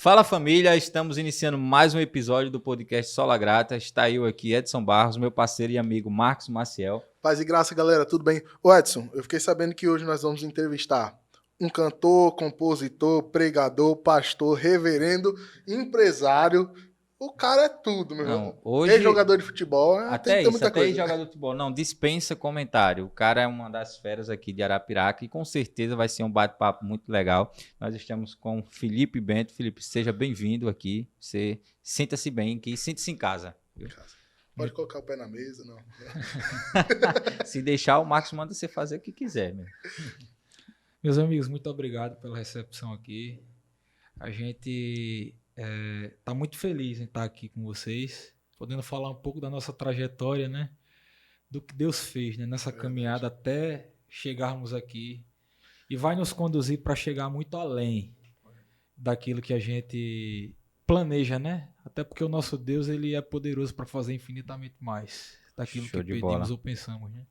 Fala família, estamos iniciando mais um episódio do podcast Sola Grata. Está eu aqui, Edson Barros, meu parceiro e amigo Marcos Maciel. Paz e graça, galera, tudo bem? Ô Edson, eu fiquei sabendo que hoje nós vamos entrevistar um cantor, compositor, pregador, pastor, reverendo, empresário. O cara é tudo, meu irmão. Hoje, jogador de futebol, até tem que ter muita coisa. jogador de futebol. Não, dispensa comentário. O cara é uma das feras aqui de Arapiraca e com certeza vai ser um bate-papo muito legal. Nós estamos com Felipe Bento. Felipe, seja bem-vindo aqui. Você sinta-se bem aqui, sinta-se em casa. Viu? Pode colocar o pé na mesa, não. Se deixar, o Marcos manda você fazer o que quiser, meu. Meus amigos, muito obrigado pela recepção aqui. A gente tá muito feliz em estar aqui com vocês, podendo falar um pouco da nossa trajetória, né? Do que Deus fez, né? Nessa caminhada até chegarmos aqui. E vai nos conduzir para chegar muito além daquilo que a gente planeja, né? Até porque o nosso Deus, ele é poderoso para fazer infinitamente mais daquilo que pedimos ou pensamos, né?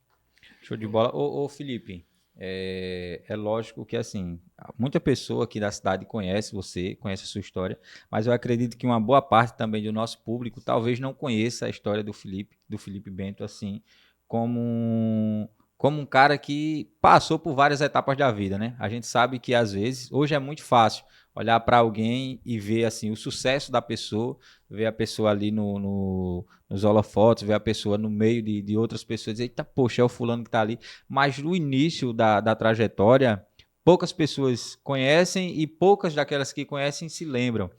Show de bola. Ô Felipe, é lógico que assim, muita pessoa aqui da cidade conhece você, conhece a sua história, mas eu acredito que uma boa parte também do nosso público talvez não conheça a história do Felipe Bento, assim, como um cara que passou por várias etapas da vida, né? A gente sabe que às vezes, hoje é muito fácil olhar para alguém e ver assim o sucesso da pessoa, ver a pessoa ali nos holofotes, ver a pessoa no meio de outras pessoas, dizer, eita, poxa, é o fulano que está ali. Mas no início da trajetória, poucas pessoas conhecem e poucas daquelas que conhecem se lembram.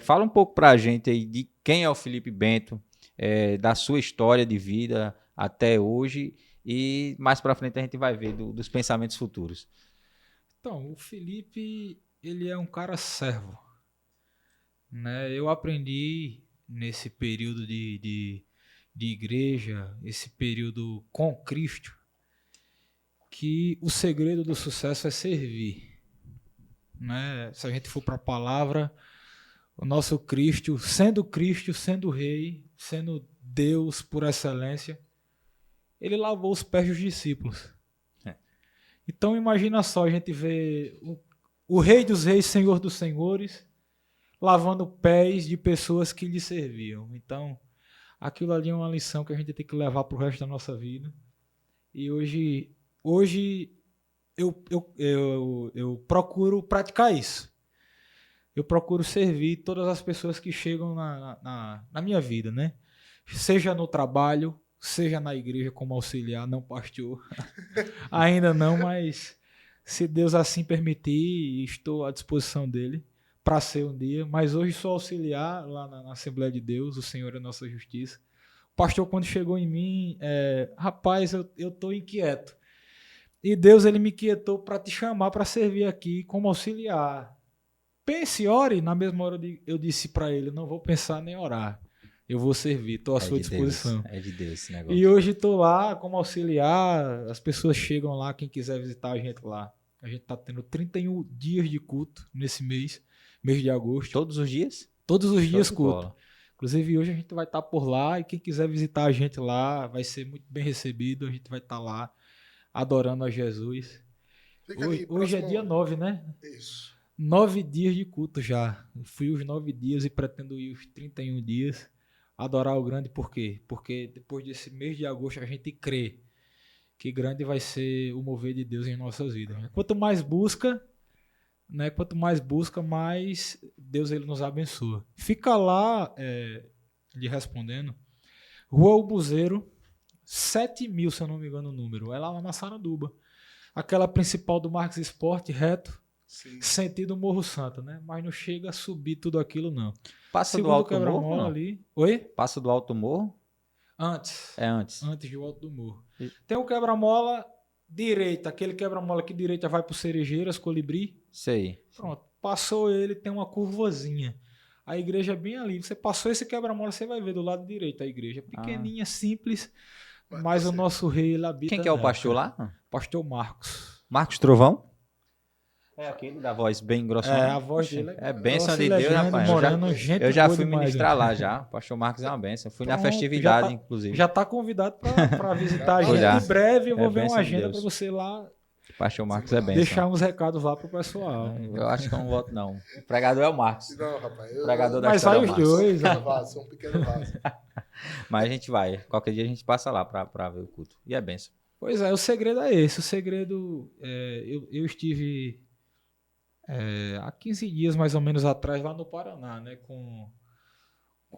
Fala um pouco para a gente aí de quem é o Felipe Bento, da sua história de vida até hoje e mais para frente a gente vai ver dos pensamentos futuros. Então, o Felipe, ele é um cara servo, né? Eu aprendi nesse período de igreja, esse período com Cristo, que o segredo do sucesso é servir, né? Se a gente for para a palavra, o nosso Cristo, sendo Rei, sendo Deus por excelência, ele lavou os pés dos discípulos. Então imagina só, a gente vê o Rei dos Reis, Senhor dos Senhores, lavando pés de pessoas que lhe serviam. Então, aquilo ali é uma lição que a gente tem que levar para o resto da nossa vida. E hoje eu procuro praticar isso. Eu procuro servir todas as pessoas que chegam na minha vida, né? Seja no trabalho, seja na igreja como auxiliar, não pastor. Ainda não, mas se Deus assim permitir, estou à disposição dele para ser um dia. Mas hoje sou auxiliar lá na Assembleia de Deus, o Senhor é nossa justiça. O pastor, quando chegou em mim, rapaz, eu estou inquieto. E Deus, ele me quietou para te chamar para servir aqui como auxiliar. Pense, ore. Na mesma hora eu disse para ele, não vou pensar nem orar. Eu vou servir, estou à sua disposição. É de Deus esse negócio. E hoje estou lá como auxiliar, as pessoas chegam lá, quem quiser visitar a gente lá. A gente está tendo 31 dias de culto nesse mês de agosto. Todos os dias? Todos os dias culto. Inclusive hoje a gente vai estar por lá e quem quiser visitar a gente lá vai ser muito bem recebido. A gente vai estar lá adorando a Jesus. Hoje é dia 9, né? Isso. 9 dias de culto já. Eu fui os 9 dias e pretendo ir os 31 dias. Adorar o grande, por quê? Porque depois desse mês de agosto a gente crê que grande vai ser o mover de Deus em nossas vidas. Quanto mais busca, mais Deus ele nos abençoa. Fica lá, lhe respondendo, Rua Ubuzeiro, 7.000, se eu não me engano o número. É lá na Massaranduba. Aquela principal do Marcos Esporte, reto. Sim. Sentido Morro Santo, né? Mas não chega a subir tudo aquilo, não. Passa do Alto Morro, não? Ali. Oi? Passa do Alto Morro? Antes. É antes. Antes do Alto do Morro. Tem um quebra-mola direita. Aquele quebra-mola aqui direita vai pro Cerejeiras, Colibri. Sei. Pronto. Passou ele, tem uma curvazinha. A igreja é bem ali. Você passou esse quebra-mola, você vai ver do lado direito a igreja. Pequenininha, simples. Mas o nosso rei, ele habita. Quem que é o pastor lá? Pastor Marcos. Marcos Trovão? É aquele da voz bem grossa. A voz dele é bênção de Deus, rapaz. Eu já fui ministrar lá já. O pastor Marcos é uma bênção. Fui na festividade, inclusive. Já está convidado para visitar a gente. Em breve eu vou ver uma agenda para você lá Pastor Marcos é bênção. Deixar uns recados lá pro pessoal. Eu acho que eu não voto, não. O pregador é o Marcos. Não, rapaz. O pregador da Mas história vai é o os Marcos. dois. Sou um pequeno vaso. Mas a gente vai. Qualquer dia a gente passa lá pra ver o culto. E é bênção. Pois é, o segredo é esse. O segredo, eu estive há 15 dias mais ou menos atrás lá no Paraná, né, com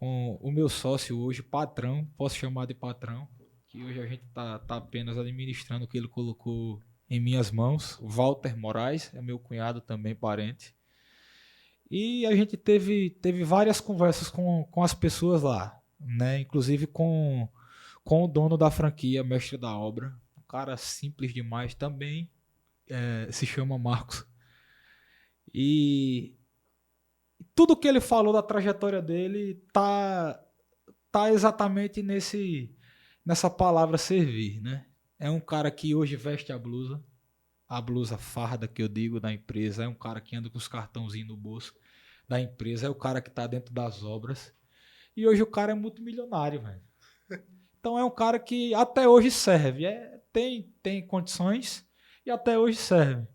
o meu sócio hoje, patrão, posso chamar de patrão, que hoje a gente tá apenas administrando o que ele colocou em minhas mãos. O Walter Moraes é meu cunhado também, parente. E a gente teve várias conversas com as pessoas lá, né, inclusive com o dono da franquia, mestre da obra, um cara simples demais também, se chama Marcos. E tudo que ele falou da trajetória dele tá exatamente nessa palavra servir, né? É um cara que hoje veste a blusa farda que eu digo da empresa, é um cara que anda com os cartãozinhos no bolso da empresa, é o cara que tá dentro das obras. E hoje o cara é multimilionário, velho. Então é um cara que até hoje serve, tem condições e até hoje serve.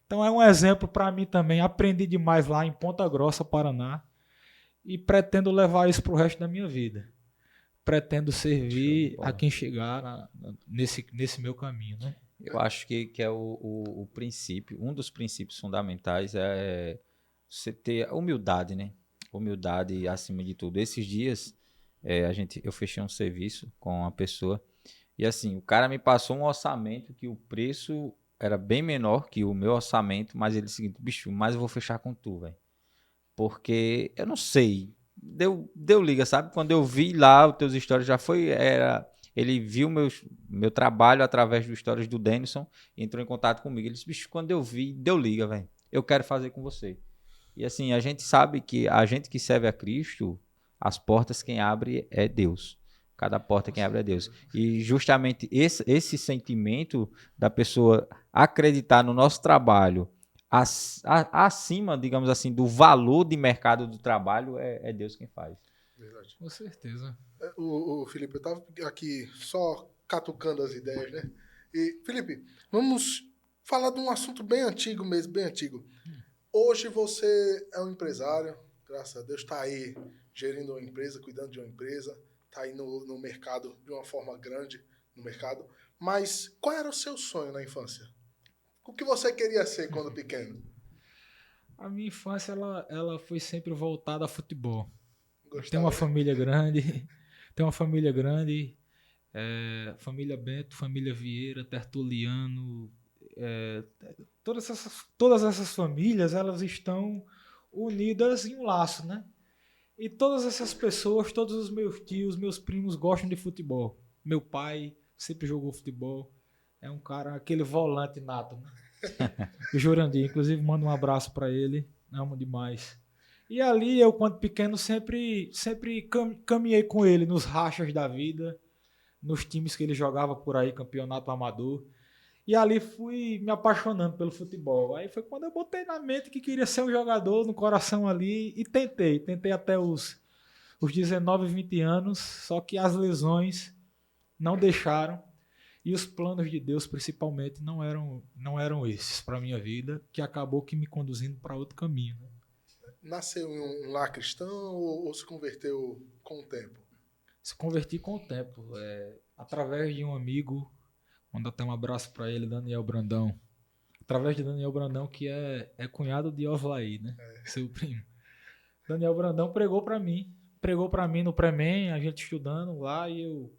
Então é um exemplo para mim também. Aprendi demais lá em Ponta Grossa, Paraná, e pretendo levar isso para o resto da minha vida. Pretendo servir a quem chegar nesse meu caminho, né? Eu acho que é o princípio, um dos princípios fundamentais é você ter humildade, né? Humildade acima de tudo. Esses dias eu fechei um serviço com uma pessoa e assim, o cara me passou um orçamento que o preço era bem menor que o meu orçamento, mas ele disse o seguinte, bicho, mas eu vou fechar com tu, velho. Porque eu não sei, deu liga, sabe? Quando eu vi lá os teus stories, ele viu meu trabalho através dos stories do Denison e entrou em contato comigo. Ele disse, bicho, quando eu vi, deu liga, velho. Eu quero fazer com você. E assim, a gente sabe que a gente que serve a Cristo, as portas quem abre é Deus. Cada porta quem abre é Deus. E justamente esse sentimento da pessoa acreditar no nosso trabalho acima, digamos assim, do valor de mercado do trabalho, é Deus quem faz. Verdade. Com certeza. O Felipe, eu tava aqui só catucando as ideias, né? E, Felipe, vamos falar de um assunto bem antigo mesmo, bem antigo. Hoje você é um empresário, graças a Deus, está aí gerindo uma empresa, cuidando de uma empresa, está aí no mercado de uma forma grande, no mercado. Mas qual era o seu sonho na infância? O que você queria ser quando pequeno? A minha infância, ela foi sempre voltada a futebol. Gostava, Tem uma né? família grande, família Bento, família Vieira, Tertuliano, todas essas famílias, elas estão unidas em um laço, né? E todas essas pessoas, todos os meus tios, meus primos gostam de futebol. Meu pai sempre jogou futebol. É um cara, aquele volante nato, né? O Jurandir, inclusive, manda um abraço para ele. Amo demais. E ali, eu, quando pequeno, sempre caminhei com ele nos rachas da vida, nos times que ele jogava por aí, campeonato amador. E ali fui me apaixonando pelo futebol. Aí foi quando eu botei na mente que queria ser um jogador, no coração ali, e tentei até os 19, 20 anos, só que as lesões não deixaram, e os planos de Deus principalmente não eram esses para minha vida, que acabou que me conduzindo para outro caminho, né? Nasceu em um lar cristão ou se converteu com o tempo? Se converti com o tempo, através de um amigo. Manda até um abraço para ele, Daniel Brandão. Através de Daniel Brandão, que é cunhado de Oslaí, né? Seu primo. Daniel Brandão pregou para mim no Pré-Men, a gente estudando lá, e eu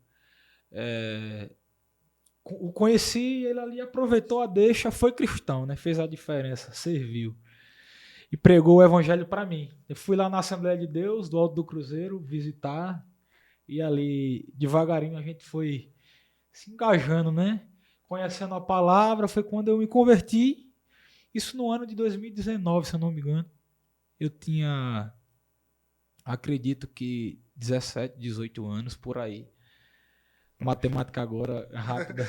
o conheci, ele ali aproveitou a deixa, foi cristão, né? Fez a diferença, serviu. E pregou o evangelho para mim. Eu fui lá na Assembleia de Deus, do Alto do Cruzeiro, visitar, e ali, devagarinho, a gente foi se engajando, né? Conhecendo a palavra, foi quando eu me converti. Isso no ano de 2019, se eu não me engano. Eu tinha, acredito que 17, 18 anos, por aí. Matemática agora rápida,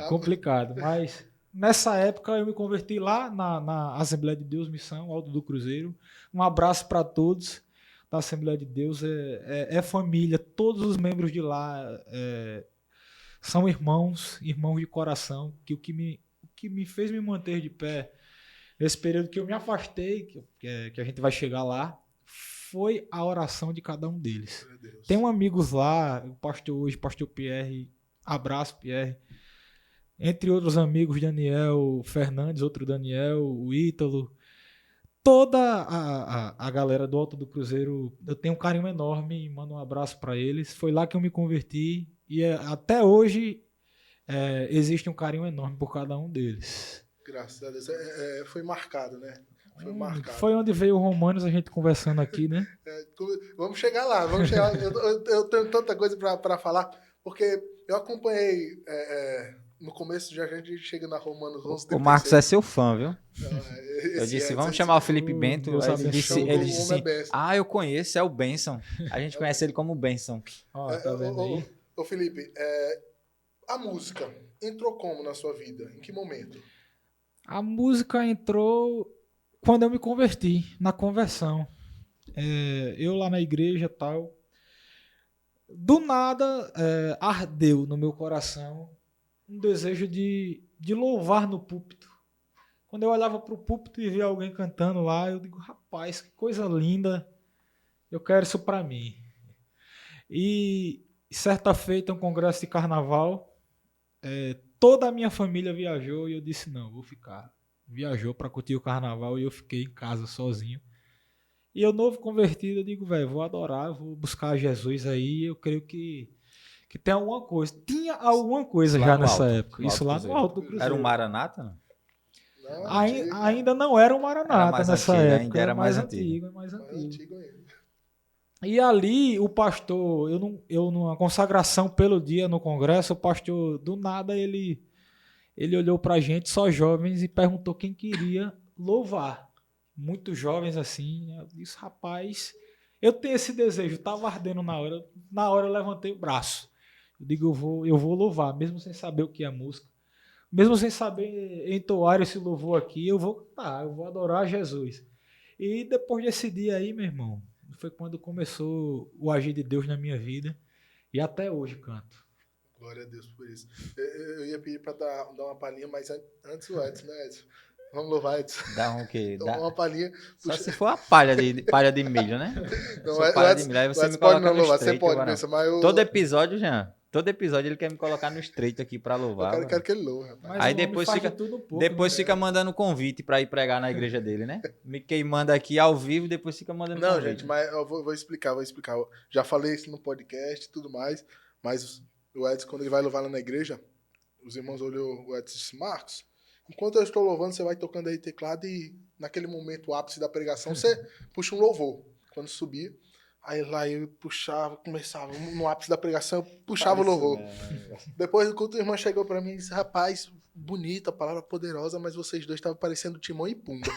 complicado. Mas nessa época eu me converti lá na Assembleia de Deus, Missão, Alto do Cruzeiro. Um abraço para todos da Assembleia de Deus. É família, todos os membros de lá são irmãos de coração, que o que que me fez me manter de pé nesse período que eu me afastei, que a gente vai chegar lá, foi a oração de cada um deles. Tenho amigos lá, o pastor hoje, pastor Pierre, abraço Pierre, entre outros amigos, Daniel Fernandes, outro Daniel, o Ítalo, toda a galera do Alto do Cruzeiro, eu tenho um carinho enorme e mando um abraço para eles. Foi lá que eu me converti e até hoje existe um carinho enorme por cada um deles. Graças a Deus. Foi marcado, né? Foi marcado. Foi onde veio o Romanos, a gente conversando aqui, né? Vamos chegar lá, vamos chegar. Eu tenho tanta coisa para falar, porque eu acompanhei no começo, já a gente chega na Romanos 11. O Marcos é seu fã, viu? Eu disse, vamos chamar o Felipe Deus Bento. Aí ele disse assim, eu conheço, é o Benção. A gente conhece ele como Benção. Tá vendo aí? Ô Felipe, a música entrou como na sua vida? Em que momento? A música entrou quando eu me converti, na conversão. Eu lá na igreja e tal. Do nada, ardeu no meu coração um desejo de louvar no púlpito. Quando eu olhava para o púlpito e via alguém cantando lá, eu digo, rapaz, que coisa linda, eu quero isso para mim. E certa feita, um congresso de carnaval, toda a minha família viajou e eu disse, não, vou ficar. Viajou para curtir o carnaval e eu fiquei em casa sozinho. E eu, novo convertido, eu digo, velho, vou adorar, vou buscar Jesus aí, eu creio que tem alguma coisa. Tinha alguma coisa lá já nessa época. Isso lá no Alto do Cruzeiro. Era o Maranata, não? Ainda não era o Maranata nessa época. Ainda era mais antigo. Mais antigo. E ali, o pastor, eu numa consagração pelo dia no congresso, o pastor, do nada, ele olhou pra gente, só jovens, e perguntou quem queria louvar. Muitos jovens assim. Eu disse, rapaz, eu tenho esse desejo, estava ardendo na hora. Na hora eu levantei o braço. Eu digo, eu vou louvar, mesmo sem saber o que é música. Mesmo sem saber entoar esse louvor aqui, eu vou cantar, eu vou adorar Jesus. E depois desse dia aí, meu irmão, foi quando começou o agir de Deus na minha vida. E até hoje canto. Glória a Deus por isso. Eu ia pedir para dar uma palhinha, mas antes o Edson, né, Edson? Vamos louvar, Edson. Dá um quê? Dá uma palhinha. Só se for a palha de milho, né? Não, palha de milho, aí você me coloca no estreito. Você pode, Benção, mas eu... Todo episódio ele quer me colocar no estreito aqui pra louvar. Eu quero que ele louve, rapaz. Aí depois fica mandando convite pra ir pregar na igreja dele, né? Me queimando aqui ao vivo, depois fica mandando convite. Não, gente, mas eu vou explicar. Eu já falei isso no podcast e tudo mais, mas o Edson, quando ele vai louvar lá na igreja, os irmãos olhou o Edson e disse, Marcos, enquanto eu estou louvando, você vai tocando aí teclado e naquele momento, o ápice da pregação, você puxa um louvor. Quando subia, aí lá eu puxava, começava, no ápice da pregação, eu puxava o louvor. Depois do culto, a irmã chegou pra mim e disse, rapaz, bonita, palavra poderosa, mas vocês dois estavam parecendo Timão e Pumba.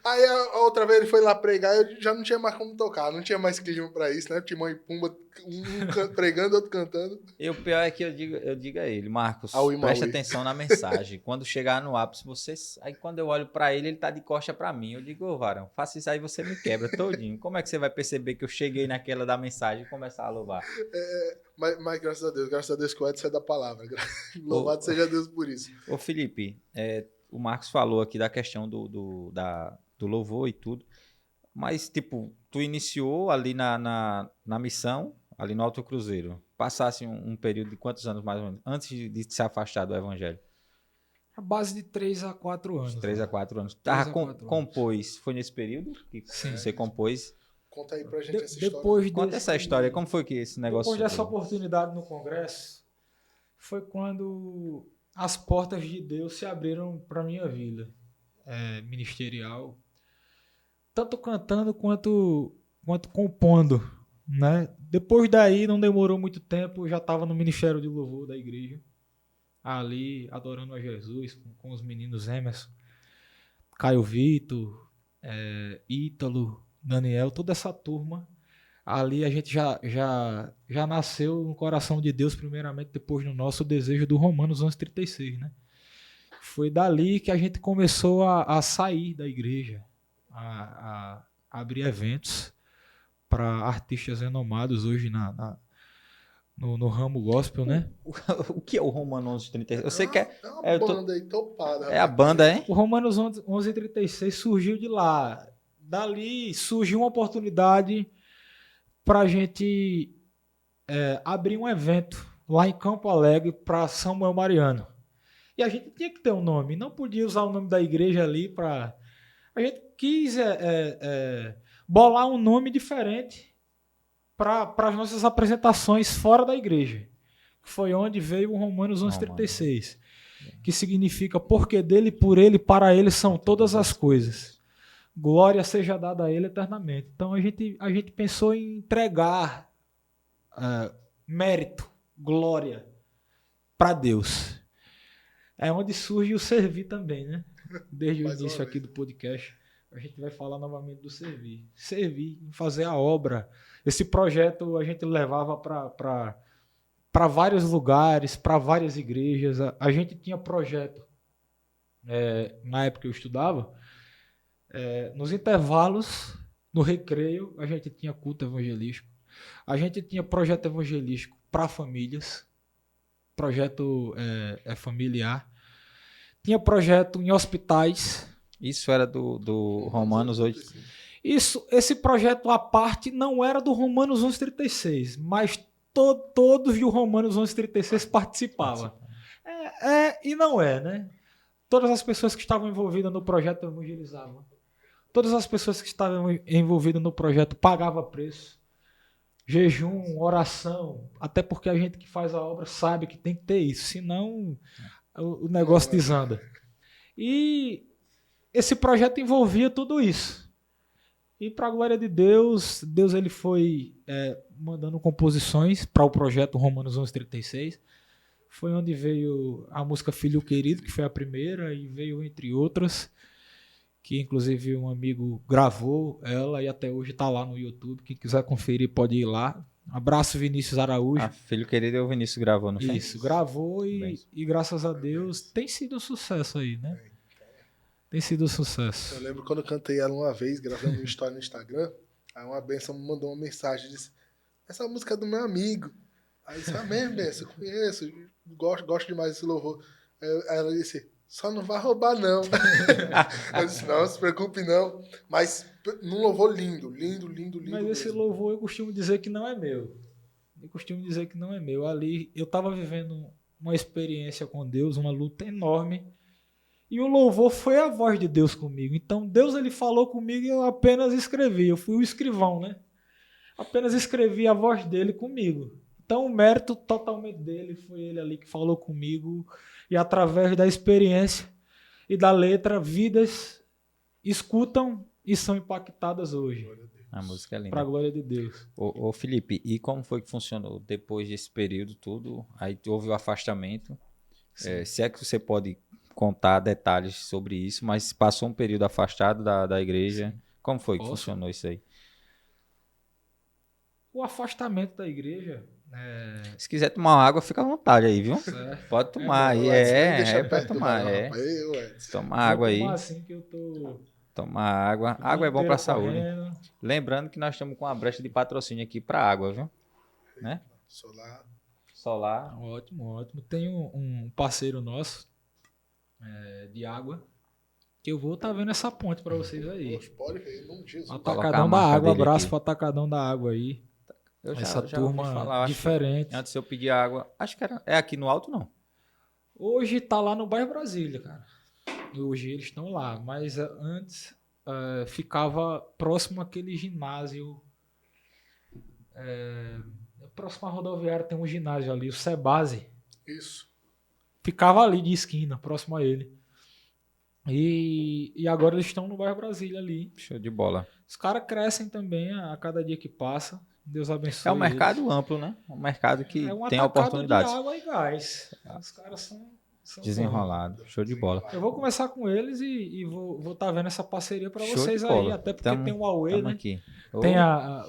Aí a outra vez ele foi lá pregar, eu já não tinha mais como tocar, não tinha mais clima pra isso, né? Timão e Pumba, um pregando, outro cantando. E o pior é que eu digo a ele, Marcos, preste atenção na mensagem. Quando chegar no ápice, aí quando eu olho pra ele tá de costa pra mim. Eu digo, ô varão, faça isso aí, você me quebra todinho. Como é que você vai perceber que eu cheguei naquela da mensagem e começar a louvar? Mas graças a Deus que o Edson é da palavra. Louvado seja Deus por isso. Ô Felipe, o Marcos falou aqui da questão do louvor e tudo, mas, tipo, tu iniciou ali na missão, ali no Alto Cruzeiro. Passasse um período de quantos anos, mais ou menos, antes de se afastar do Evangelho? A base de 3 a 4 anos. 3 a 4 anos. Compôs, foi nesse período que você compôs? Conta aí pra gente essa história. Conta essa história, como foi que esse negócio... Depois dessa oportunidade no Congresso, foi quando as portas de Deus se abriram para minha vida ministerial, tanto cantando quanto compondo, né? Depois daí, não demorou muito tempo, eu já estava no Ministério de Louvor da igreja, ali adorando a Jesus com os meninos Emerson, Caio Vitor, Ítalo, Daniel, toda essa turma. Ali a gente já nasceu no coração de Deus, primeiramente, depois no nosso desejo do Romanos 11:36, né? Foi dali que a gente começou a sair da igreja, a abrir eventos para artistas renomados hoje no ramo gospel, né? O que é o Romano 1136? Eu sei que é uma banda aí topada. a banda, é? O Romanos 11:36 surgiu de lá. Dali surgiu uma oportunidade para a gente abrir um evento lá em Campo Alegre para Samuel Mariano. E a gente tinha que ter um nome, não podia usar o nome da igreja ali para... A gente quis bolar um nome diferente para as nossas apresentações fora da igreja. Que foi onde veio o Romanos 11:36, que significa porque dele, por ele, para ele são todas as coisas. Glória seja dada a ele eternamente. Então a gente pensou em entregar mérito, glória para Deus. É onde surge o servir também, né? Desde o início aqui do podcast, a gente vai falar novamente do servir. Servir, fazer a obra. Esse projeto a gente levava para vários lugares, para várias igrejas. A gente tinha projeto, na época que eu estudava, nos intervalos, no recreio, a gente tinha culto evangelístico. A gente tinha projeto evangelístico para famílias, projeto familiar. Tinha projeto em hospitais. Isso era do Romanos 8. Esse projeto à parte não era do Romanos 11:36, mas todos do Romanos 11:36 participavam. E não é, né? Todas as pessoas que estavam envolvidas no projeto evangelizavam. Todas as pessoas que estavam envolvidas no projeto pagavam preço. Jejum, oração, até porque a gente que faz a obra sabe que tem que ter isso, senão o negócio desanda. E esse projeto envolvia tudo isso. E para a glória de Deus, ele foi mandando composições para o projeto Romanos 11:36. Foi onde veio a música Filho Querido, que foi a primeira, e veio entre outras, que inclusive um amigo gravou ela e até hoje está lá no YouTube. Quem quiser conferir pode ir lá. Abraço, Vinícius Araújo. Filho Querido, o Vinícius gravou, não foi? Isso, gravou e graças a Deus tem sido um sucesso aí, né? Tem sido um sucesso. Eu lembro quando eu cantei ela uma vez, gravando uma história no Instagram, aí uma benção me mandou uma mensagem, disse, essa música é do meu amigo. Aí eu disse, mesmo, benção, eu conheço, gosto demais desse louvor. Aí ela disse, só não vai roubar, não. Eu disse, não se preocupe, não. Mas num louvor lindo. Mas esse mesmo. louvor eu costumo dizer que não é meu. Ali eu estava vivendo uma experiência com Deus, uma luta enorme. E o louvor foi a voz de Deus comigo. Então Deus ele falou comigo e eu apenas escrevi. Eu fui o escrivão, né? Apenas escrevi a voz dele comigo. Então o mérito totalmente dele, foi ele ali que falou comigo. E através da experiência e da letra, vidas escutam e são impactadas hoje. A música é linda. Para a glória de Deus. Ô Felipe, e como foi que funcionou depois desse período tudo? Aí houve o afastamento. Se é que você pode contar detalhes sobre isso, mas passou um período afastado da igreja. Sim. Como foi que funcionou isso aí? O afastamento da igreja... Se quiser tomar uma água, fica à vontade aí, viu? Certo. Pode tomar aí. Pode tomar. Toma água aí. Assim que eu tô... Tomar água. Água é bom para a saúde. Lembrando que nós estamos com uma brecha de patrocínio aqui para água, viu? Né? Solar. Ótimo. Tem um parceiro nosso de água que eu vou estar vendo essa ponte para vocês aí. Pode ver, em nome de Jesus. Atacadão da Água. Abraço para Atacadão da Água aí. Essa turma falar, diferente. Antes de eu pedir água, acho que é aqui no Alto, não? Hoje tá lá no bairro Brasília, cara. Hoje eles estão lá, mas antes ficava próximo àquele ginásio. Próximo à rodoviária tem um ginásio ali, o Sebase. Isso. Ficava ali de esquina, próximo a ele. E agora eles estão no bairro Brasília ali. Show de bola. Os caras crescem também a cada dia que passa. Deus abençoe. É um mercado amplo, né? Um mercado que tem um oportunidades. De água e gás. Os caras são desenrolado. Show de bola. Eu vou começar com eles e vou estar vendo essa parceria para vocês aí. Até porque tem o Aue, né? Aqui. Tem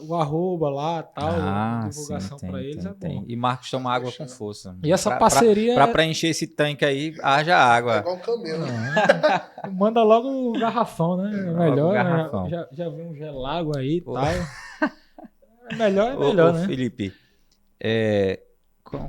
o arroba lá e tal. Divulgação para eles é bom. E Marcos toma água com força. E essa parceria... Para preencher esse tanque aí, haja água. É igual um camelo. Manda logo o garrafão, né? Melhor. Garrafão. Já vi um gelágua aí e tal. Melhor, né? Felipe,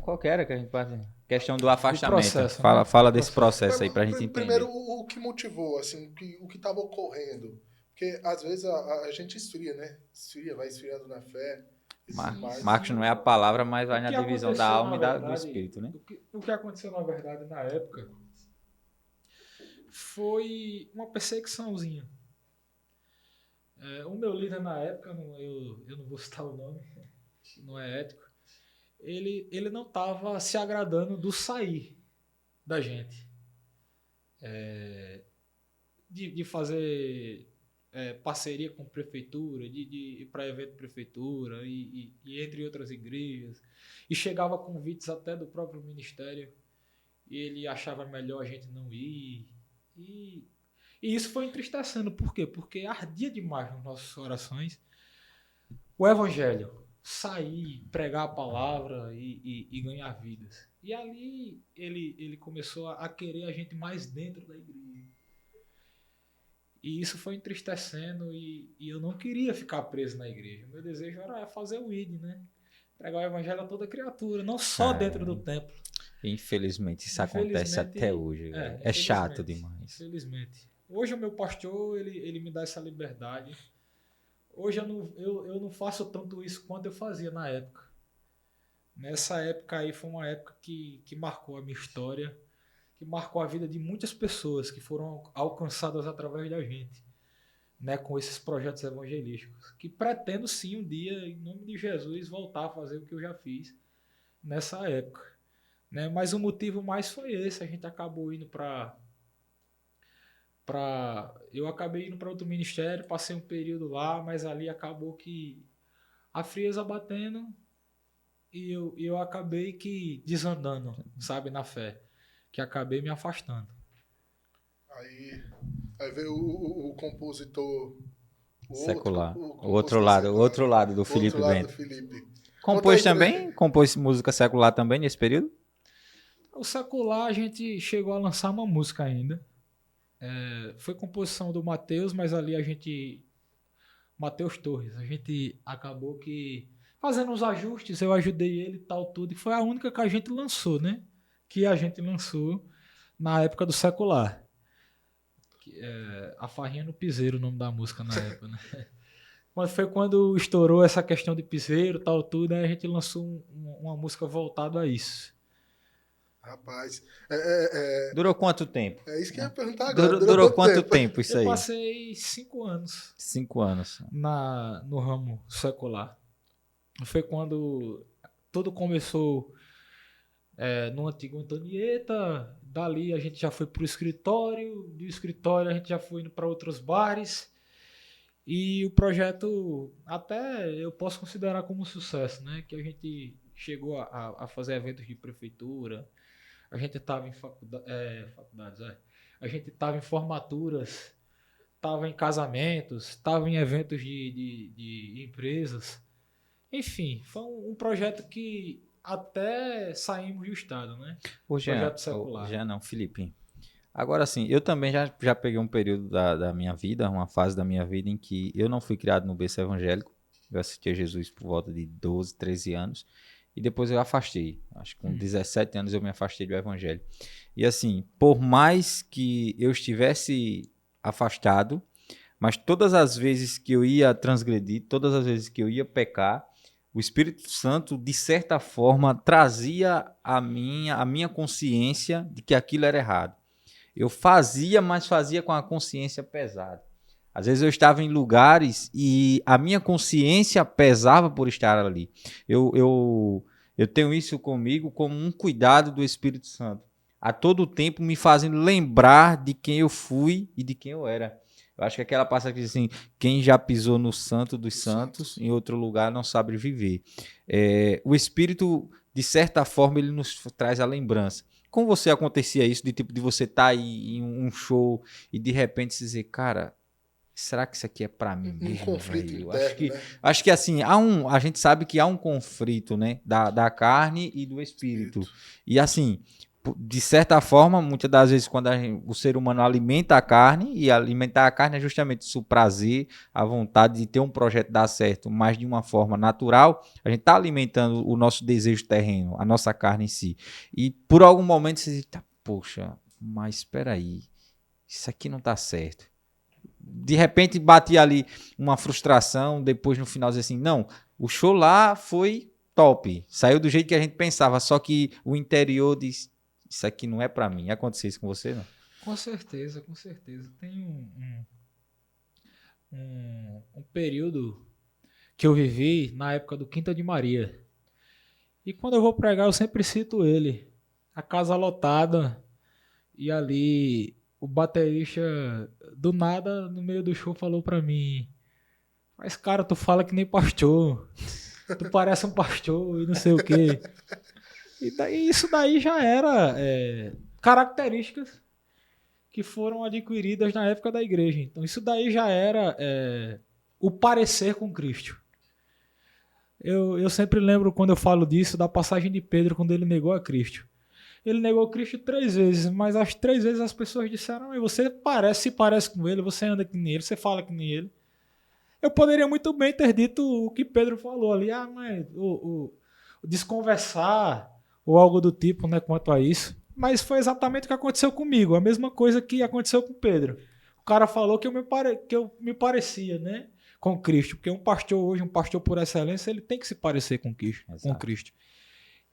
Qual que era que a gente pode... Questão do afastamento. processo, Fala, né? fala desse processo aí pra gente entender. Primeiro, o que motivou, assim, o que estava ocorrendo. Porque às vezes a gente esfria, né? Esfria, vai esfriando na fé. Marcos não é a palavra, mas vai O na que divisão da aconteceu, alma na do verdade, espírito, né? O que aconteceu, na verdade, na época, foi uma perseguiçãozinha. O meu líder na época, eu não vou citar o nome, não é ético, ele não estava se agradando do sair da gente. De fazer parceria com prefeitura, de ir para evento de prefeitura e entre outras igrejas. E chegava convites até do próprio ministério e ele achava melhor a gente não ir. E isso foi entristecendo. Por quê? Porque ardia demais nas nossas corações o evangelho, sair, pregar a palavra e ganhar vidas. E ali ele começou a querer a gente mais dentro da igreja. E isso foi entristecendo e eu não queria ficar preso na igreja. Meu desejo era fazer o ID, né? Pregar o evangelho a toda criatura, não só dentro do templo. Infelizmente, isso acontece até hoje. É chato demais. Infelizmente. Hoje o meu pastor, ele me dá essa liberdade. Hoje eu não faço tanto isso quanto eu fazia na época. Nessa época aí foi uma época que marcou a minha história, que marcou a vida de muitas pessoas que foram alcançadas através da gente, né, com esses projetos evangelísticos, que pretendo sim um dia, em nome de Jesus, voltar a fazer o que eu já fiz nessa época, né? Mas o motivo mais foi esse, a gente acabou indo eu acabei indo para outro ministério, passei um período lá, mas ali acabou que a frieza batendo e eu acabei que desandando, sabe, na fé, que acabei me afastando. Aí veio o compositor Secular. o O outro lado do Felipe Bento. Felipe. Compôs Conta aí pra também? Compôs música secular também nesse período? O secular a gente chegou a lançar uma música ainda. Foi composição do Matheus, mas ali Matheus Torres, a gente acabou que fazendo os ajustes, eu ajudei ele e tal, tudo, e foi a única que a gente lançou, né? Que a gente lançou na época do secular. A Farrinha no Piseiro, o nome da música na época, né? Mas foi quando estourou essa questão de piseiro, tal, tudo, aí a gente lançou uma música voltada a isso. Rapaz, Durou quanto tempo? é isso que eu ia perguntar agora. Durou quanto tempo isso aí? Eu passei 5 anos 5 anos. no ramo secular. Foi quando tudo começou no antigo Antonieta, dali a gente já foi para o escritório, do escritório a gente já foi indo para outros bares, e o projeto até eu posso considerar como um sucesso, né? Que a gente chegou a fazer eventos de prefeitura, a gente estava em faculdades, a gente estava em formaturas, estava em casamentos, estava em eventos de empresas. Enfim, foi um projeto que até saímos do estado, né? Projeto secular. Já não, Felipe. Agora sim, eu também já peguei um período da minha vida, uma fase da minha vida em que eu não fui criado no berço evangélico. Eu assisti a Jesus por volta de 12, 13 anos. E depois eu afastei. Acho que com 17 anos eu me afastei do evangelho. E assim, por mais que eu estivesse afastado, mas todas as vezes que eu ia transgredir, todas as vezes que eu ia pecar, o Espírito Santo, de certa forma, trazia a minha consciência de que aquilo era errado. Eu fazia, mas fazia com a consciência pesada. Às vezes eu estava em lugares e a minha consciência pesava por estar ali. Eu tenho isso comigo como um cuidado do Espírito Santo. A todo tempo me fazendo lembrar de quem eu fui e de quem eu era. Eu acho que aquela passagem que diz assim, quem já pisou no santo dos santos, em outro lugar não sabe viver. O Espírito, de certa forma, ele nos traz a lembrança. Com você acontecia isso, de você estar aí em um show e de repente se dizer, cara, será que isso aqui é pra mim mesmo? Um conflito velho? interno, né? Acho que assim, a gente sabe que há um conflito, né, da carne e do espírito. E assim, de certa forma, muitas das vezes, quando o ser humano alimenta a carne, e alimentar a carne é justamente isso, o prazer, a vontade de ter um projeto dar certo, mas de uma forma natural, a gente está alimentando o nosso desejo terreno, a nossa carne em si. E por algum momento você diz, tá, poxa, mas espera aí, isso aqui não está certo. De repente batia ali uma frustração, depois no final dizer assim, não, o show lá foi top, saiu do jeito que a gente pensava, só que o interior diz, isso aqui não é pra mim. Aconteceu isso com você, não? Com certeza, com certeza. Tem um período que eu vivi na época do Quinta de Maria. E quando eu vou pregar, eu sempre cito ele. A casa lotada e ali o baterista do nada no meio do show falou pra mim: mas cara, tu fala que nem pastor, tu parece um pastor e não sei o quê. E daí, isso daí já era características que foram adquiridas na época da igreja. Então isso daí já era o parecer com Cristo. Eu sempre lembro, quando eu falo disso, da passagem de Pedro quando ele negou a Cristo. Ele negou Cristo 3 vezes, mas as 3 vezes as pessoas disseram: você se parece com ele, você anda que nem ele, você fala que nem ele. Eu poderia muito bem ter dito o que Pedro falou ali, mas o desconversar ou algo do tipo, né, quanto a isso. Mas foi exatamente o que aconteceu comigo, a mesma coisa que aconteceu com Pedro. O cara falou que eu me parecia, né, com Cristo, porque um pastor hoje, um pastor por excelência, ele tem que se parecer com Cristo.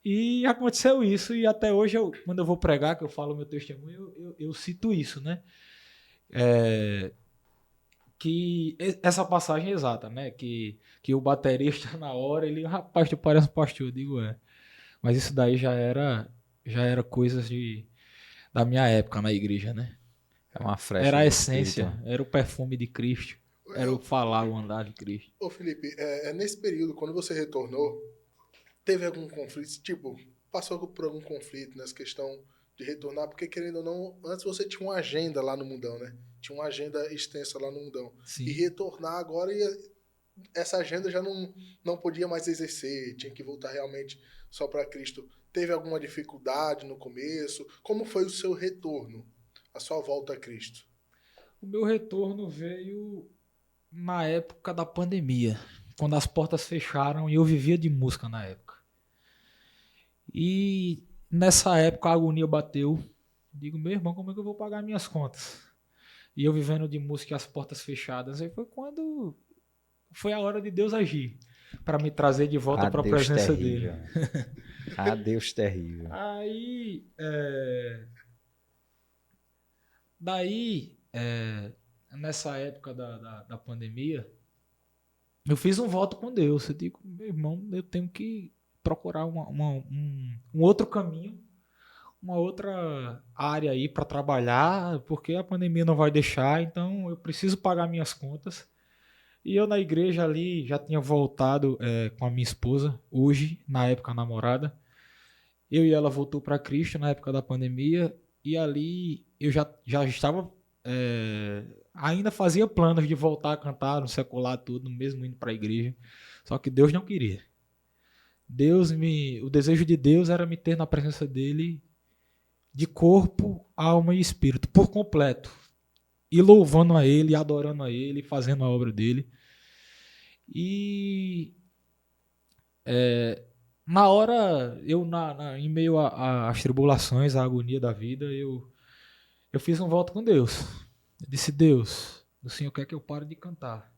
E aconteceu isso, e até hoje, quando eu vou pregar, que eu falo meu testemunho, eu cito isso, né? Que essa passagem é exata, né? Que o baterista na hora, ele, rapaz, tu parece um pastor, eu digo, Mas isso daí já era coisas da minha época na igreja, né? É uma frecha. Era a do essência, espírito. era o perfume de Cristo, era o falar, o andar de Cristo. Ô Felipe, nesse período, quando você retornou, teve algum conflito? Tipo, passou por algum conflito nessa questão de retornar? Porque, querendo ou não, antes você tinha uma agenda lá no Mundão, né? Tinha uma agenda extensa lá no Mundão. Sim. E retornar agora, essa agenda já não podia mais exercer, tinha que voltar realmente só para Cristo. Teve alguma dificuldade no começo? Como foi o seu retorno, a sua volta a Cristo? O meu retorno veio na época da pandemia, quando as portas fecharam e eu vivia de música na época. E nessa época a agonia bateu. Digo, meu irmão, como é que eu vou pagar minhas contas? E eu vivendo de música e as portas fechadas. Aí foi quando foi a hora de Deus agir, para me trazer de volta para a presença terrível. dele. Adeus terrível. Aí, daí, nessa época da pandemia, eu fiz um voto com Deus. Eu digo, meu irmão, eu tenho que procurar um outro caminho, uma outra área aí para trabalhar, porque a pandemia não vai deixar, então eu preciso pagar minhas contas. E eu na igreja ali já tinha voltado com a minha esposa, hoje, na época namorada. Eu e ela voltou para Cristo na época da pandemia, e ali eu já estava, ainda fazia planos de voltar a cantar no secular tudo, mesmo indo para a igreja, só que Deus não queria. O desejo de Deus era me ter na presença dele de corpo, alma e espírito, por completo. E louvando a ele, adorando a ele, fazendo a obra dele. E na hora, em meio às tribulações, à agonia da vida, eu fiz um voto com Deus. Eu disse, Deus, o Senhor quer que eu pare de cantar.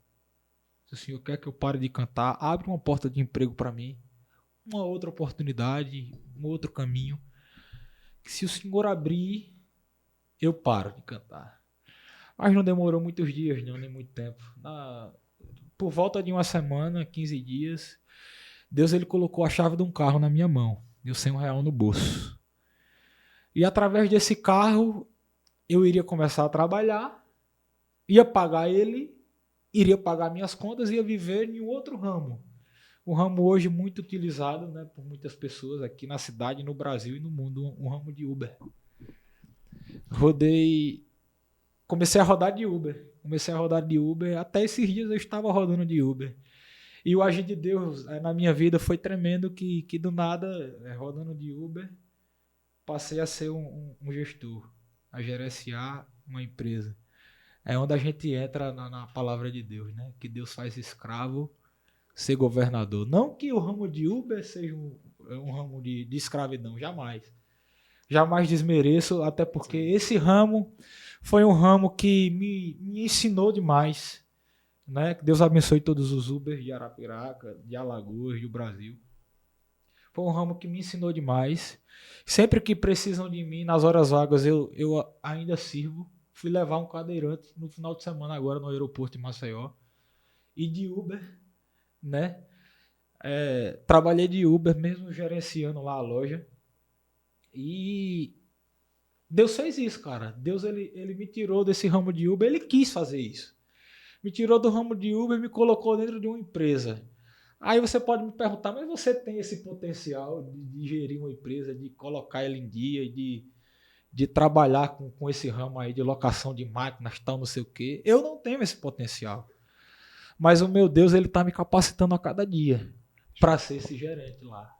Se o Senhor quer que eu pare de cantar, abre uma porta de emprego para mim, uma outra oportunidade, um outro caminho. Que se o Senhor abrir, eu paro de cantar. Mas não demorou muitos dias, não, nem muito tempo. Por volta de uma semana, 15 dias, Deus ele colocou a chave de um carro na minha mão. Eu sem R$1 no bolso. E através desse carro, eu iria começar a trabalhar, ia pagar ele, iria pagar minhas contas e ia viver em um outro ramo. Um ramo hoje muito utilizado, né, por muitas pessoas aqui na cidade, no Brasil e no mundo, um ramo de Uber. Comecei a rodar de Uber. Até esses dias eu estava rodando de Uber. E o agir de Deus na minha vida foi tremendo, que do nada, rodando de Uber, passei a ser um gestor, a gerenciar uma empresa. É onde a gente entra na palavra de Deus, né? Que Deus faz escravo ser governador. Não que o ramo de Uber seja um ramo de escravidão, jamais. Jamais desmereço, até porque esse ramo foi um ramo que me ensinou demais. Né? Que Deus abençoe todos os Ubers de Arapiraca, de Alagoas, do Brasil. Foi um ramo que me ensinou demais. Sempre que precisam de mim, nas horas vagas, eu ainda sirvo. Fui levar um cadeirante no final de semana agora no aeroporto de Maceió. E de Uber, né? Trabalhei de Uber, mesmo gerenciando lá a loja. E Deus fez isso, cara. Deus ele me tirou desse ramo de Uber, ele quis fazer isso. Me tirou do ramo de Uber e me colocou dentro de uma empresa. Aí você pode me perguntar, mas você tem esse potencial de gerir uma empresa, de colocar ela em dia, de trabalhar com esse ramo aí de locação de máquinas, tal, não sei o quê. Eu não tenho esse potencial. Mas o meu Deus, ele está me capacitando a cada dia para ser esse gerente lá.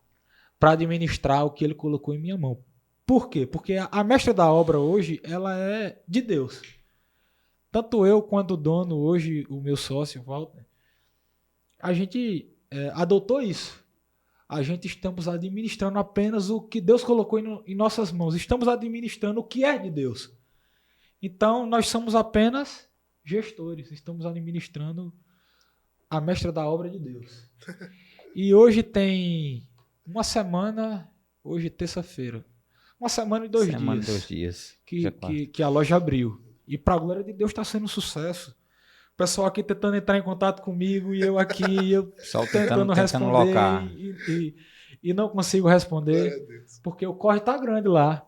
Para administrar o que ele colocou em minha mão. Por quê? Porque a mestra da obra hoje, ela é de Deus. Tanto eu quanto o dono, hoje o meu sócio, Walter, a gente adotou isso. A gente estamos administrando apenas o que Deus colocou em nossas mãos. Estamos administrando o que é de Deus. Então, nós somos apenas gestores. Estamos administrando a mestra da obra de Deus. E hoje tem uma semana, hoje terça-feira, uma semana e 2 dias, que a loja abriu. E para a glória de Deus está sendo um sucesso. O pessoal aqui tentando entrar em contato comigo e eu aqui tentando responder e não consigo responder porque o corre está grande lá.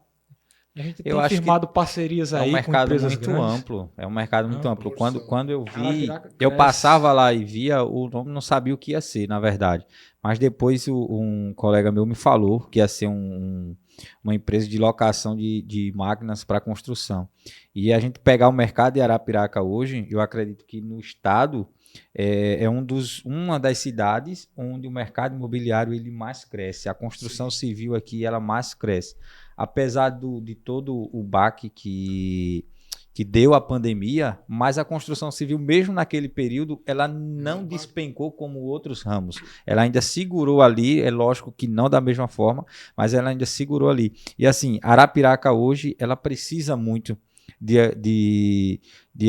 A gente tem firmado parcerias aí com empresas grandes. É um mercado muito amplo. Quando eu vi, eu passava lá e via, o nome não sabia o que ia ser, na verdade. Mas depois um colega meu me falou que ia ser uma empresa de locação de máquinas para construção. E a gente pegar o mercado de Arapiraca hoje, eu acredito que no estado uma das cidades onde o mercado imobiliário ele mais cresce. A construção civil aqui ela mais cresce. Apesar de todo o baque que deu a pandemia, mas a construção civil, mesmo naquele período, ela não despencou como outros ramos. Ela ainda segurou ali, é lógico que não da mesma forma, mas ela ainda segurou ali. E assim, Arapiraca hoje, ela precisa muito de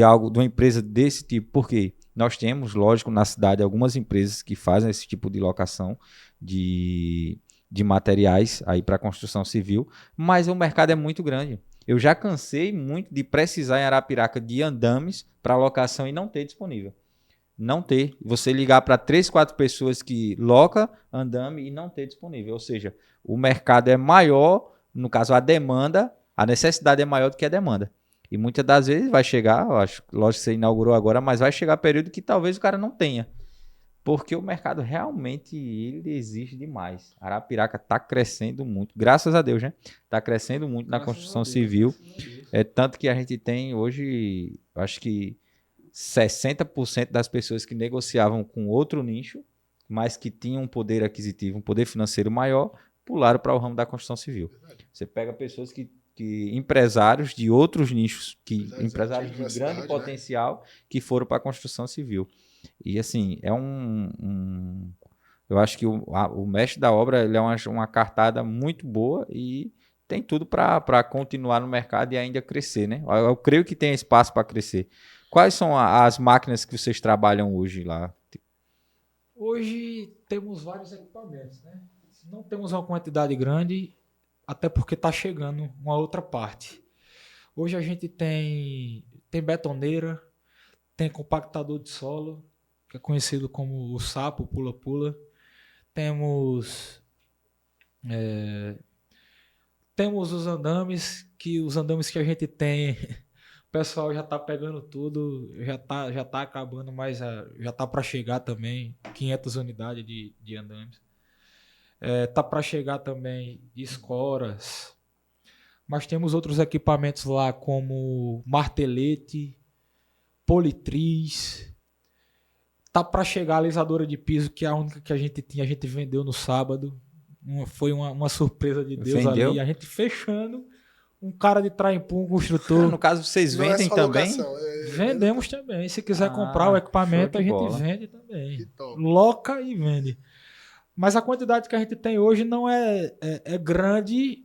algo, de uma empresa desse tipo. Por quê? Nós temos, lógico, na cidade algumas empresas que fazem esse tipo de locação de materiais aí para construção civil, mas o mercado é muito grande. Eu já cansei muito de precisar em Arapiraca de andames para locação e não ter disponível. Não ter. Você ligar para 3, 4 pessoas que loca andame e não ter disponível. Ou seja, o mercado é maior, no caso a demanda, a necessidade é maior do que a demanda. E muitas das vezes vai chegar, eu acho, lógico que você inaugurou agora, mas vai chegar período que talvez o cara não tenha. Porque o mercado realmente ele exige demais. Arapiraca está crescendo muito, graças a Deus, né? Está crescendo muito na construção civil. Tanto que a gente tem hoje, acho que 60% das pessoas que negociavam com outro nicho, mas que tinham um poder aquisitivo, um poder financeiro maior, pularam para o ramo da construção civil. Você pega pessoas que empresários de outros nichos, empresários de grande potencial, que foram para a construção civil. E assim, eu acho que o mestre da obra ele é uma cartada muito boa e tem tudo para continuar no mercado e ainda crescer, né? Eu creio que tem espaço para crescer. Quais são as máquinas que vocês trabalham hoje lá? Hoje temos vários equipamentos, né? Não temos uma quantidade grande, até porque está chegando uma outra parte. Hoje a gente tem betoneira, tem compactador de solo, que é conhecido como o sapo, pula-pula. Temos os andames que a gente tem, o pessoal já está pegando tudo, já tá acabando, mas já está para chegar também 500 unidades de andames. Tá para chegar também escoras, mas temos outros equipamentos lá como martelete, politriz. Tá para chegar a alisadora de piso, que é a única que a gente tinha, a gente vendeu no sábado, Foi uma surpresa de Deus Vendeu? ali. A gente fechando, um cara de Traimpum, um Ah, construtor. no caso, vocês Não é vendem só também? locação. Vendemos também. Se quiser comprar o show equipamento, de a gente bola. vende Que também. top. Loca e vende. Mas a quantidade que a gente tem hoje não é grande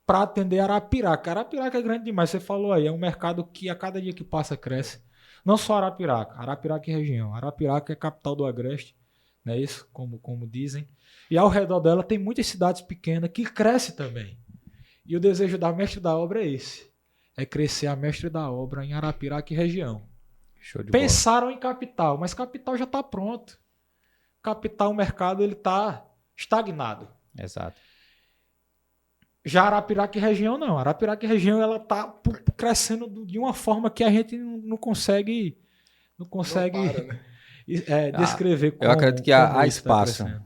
para atender Arapiraca. Arapiraca é grande demais, você falou aí. É um mercado que a cada dia que passa cresce. Não só Arapiraca, Arapiraca e região. Arapiraca é capital do Agreste, não é isso? Como dizem. E ao redor dela tem muitas cidades pequenas que crescem também. E o desejo da mestre da obra é esse. É crescer a mestre da obra em Arapiraca e região. Show de bola. Pensaram em capital, mas capital já está pronto. Capital, o mercado, ele está estagnado. Exato. Já Arapiraca e região, não. Arapiraca e região, ela está crescendo de uma forma que a gente não consegue Não para, né? descrever como Eu acredito que como há isso tá espaço. crescendo.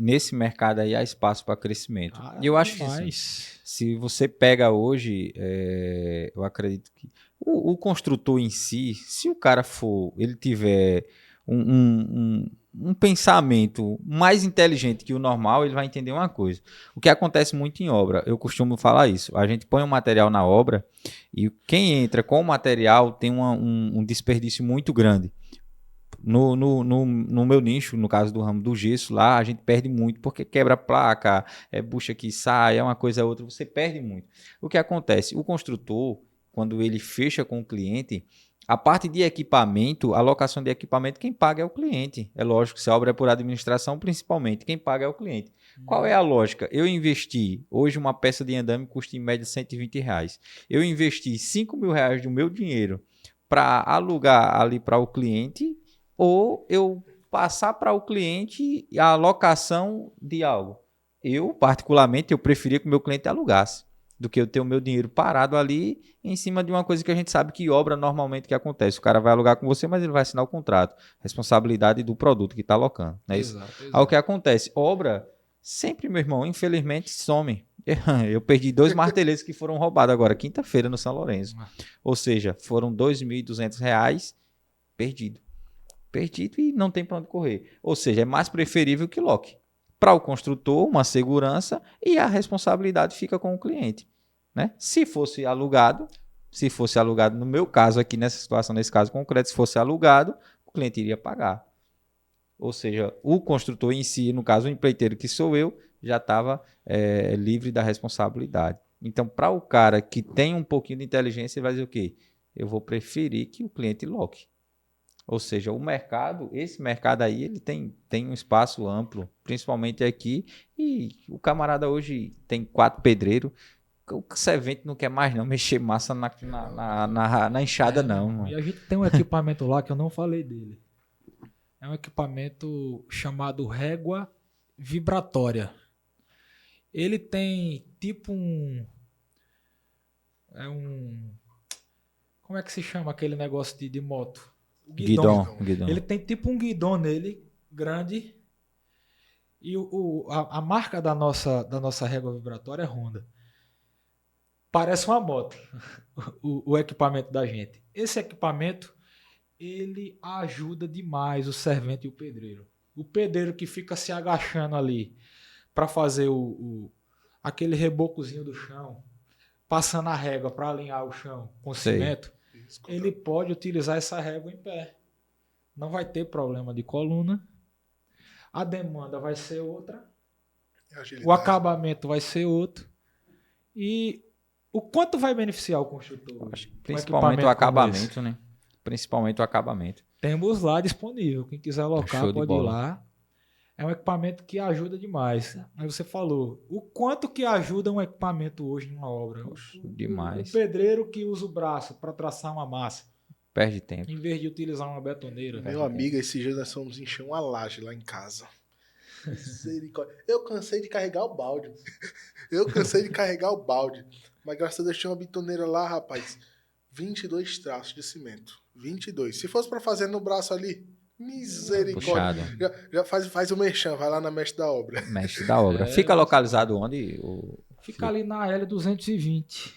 Nesse mercado aí há espaço para crescimento. E eu acho que assim, demais. se você pega hoje, eu acredito que o construtor em si, se o cara ele tiver um pensamento mais inteligente que o normal, ele vai entender uma coisa. O que acontece muito em obra, eu costumo falar isso, a gente põe um material na obra e quem entra com o material tem um desperdício muito grande. No meu nicho, no caso do ramo do gesso, lá a gente perde muito porque quebra a placa, bucha que sai, é uma coisa é outra, você perde muito. O que acontece? O construtor, quando ele fecha com o cliente, a parte de equipamento, a locação de equipamento, quem paga é o cliente. É lógico, se a obra é por administração, principalmente, quem paga é o cliente. Qual é a lógica? Eu investi, hoje uma peça de andame custa em média R$120. Eu investi R$5.000 do meu dinheiro para alugar ali para o cliente, ou eu passar para o cliente a alocação de algo. Eu, particularmente, eu preferia que o meu cliente alugasse do que eu ter o meu dinheiro parado ali em cima de uma coisa que a gente sabe que obra normalmente que acontece. O cara vai alugar com você, mas ele vai assinar o contrato. Responsabilidade do produto que está alocando. Não é isso? Exato. Aí o que acontece? Obra, sempre, meu irmão, infelizmente, some. Eu perdi 2 marteleiros que foram roubados agora, quinta-feira, no São Lourenço. Ou seja, foram R$2.200 perdido e não tem para onde correr. Ou seja, é mais preferível que loque. Para o construtor, uma segurança e a responsabilidade fica com o cliente. Né? Se fosse alugado no meu caso aqui nessa situação, nesse caso concreto, se fosse alugado, o cliente iria pagar. Ou seja, o construtor em si, no caso o empreiteiro que sou eu, já estava livre da responsabilidade. Então, para o cara que tem um pouquinho de inteligência, ele vai dizer o quê? Eu vou preferir que o cliente loque. Ou seja, esse mercado aí, ele tem um espaço amplo, principalmente aqui, e o camarada hoje tem 4 pedreiros, o servente não quer mais não mexer massa na enxada não. E a gente tem um equipamento lá que eu não falei dele. É um equipamento chamado régua vibratória. Ele tem tipo como é que se chama aquele negócio de moto? Guidão. Ele tem tipo um guidão nele, grande. E a marca da nossa régua vibratória é Honda. Parece uma moto, o equipamento da gente. Esse equipamento, ele ajuda demais o servente e o pedreiro. O pedreiro que fica se agachando ali para fazer aquele rebocozinho do chão, passando a régua para alinhar o chão com cimento, ele pode utilizar essa régua em pé. Não vai ter problema de coluna. A demanda vai ser outra. O acabamento vai ser outro. E o quanto vai beneficiar o construtor? Principalmente o acabamento, né? Principalmente o acabamento. Temos lá disponível. Quem quiser alocar pode ir lá. É um equipamento que ajuda demais. Aí você falou, o quanto que ajuda um equipamento hoje numa obra? Demais. O pedreiro que usa o braço para traçar uma massa. Perde tempo. Em vez de utilizar uma betoneira. Meu amigo, esses dias nós fomos encher uma laje lá em casa. Eu cansei de carregar o balde. Mas graças a Deus tinha uma betoneira lá, rapaz. 22 traços de cimento. 22. Se fosse para fazer no braço ali, misericórdia. Já faz o merchan, vai lá na Mestre da Obra. Mestre da Obra. Fica localizado onde? Fica ali na L220.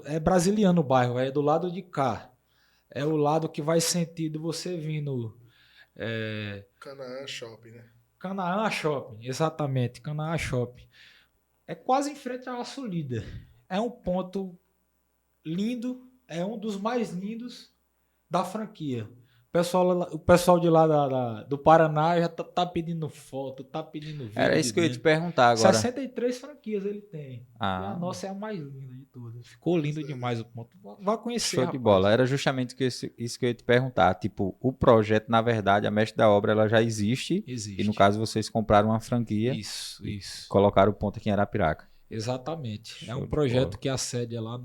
É brasiliano o bairro, é do lado de cá. É o lado que vai sentido você vindo. Canaã Shopping, né? Canaã Shopping, exatamente, Canaã Shopping. É quase em frente à Açulida. É um ponto lindo, é um dos mais lindos da franquia. O pessoal de lá do Paraná já tá pedindo foto, tá pedindo Era vídeo de isso que eu ia te dentro. perguntar agora. 63 franquias ele tem. E a Ah, nossa é a mais linda de todas. Ficou lindo demais o ponto. Vá conhecer, show de rapaz. bola. Era justamente isso que eu ia te perguntar. Tipo, o projeto, na verdade, a Mestre da Obra, ela já existe. E no Existe. caso, vocês compraram uma franquia Isso, e isso. colocaram o ponto aqui em Arapiraca. Exatamente. É Show um de bola. projeto que a sede é lá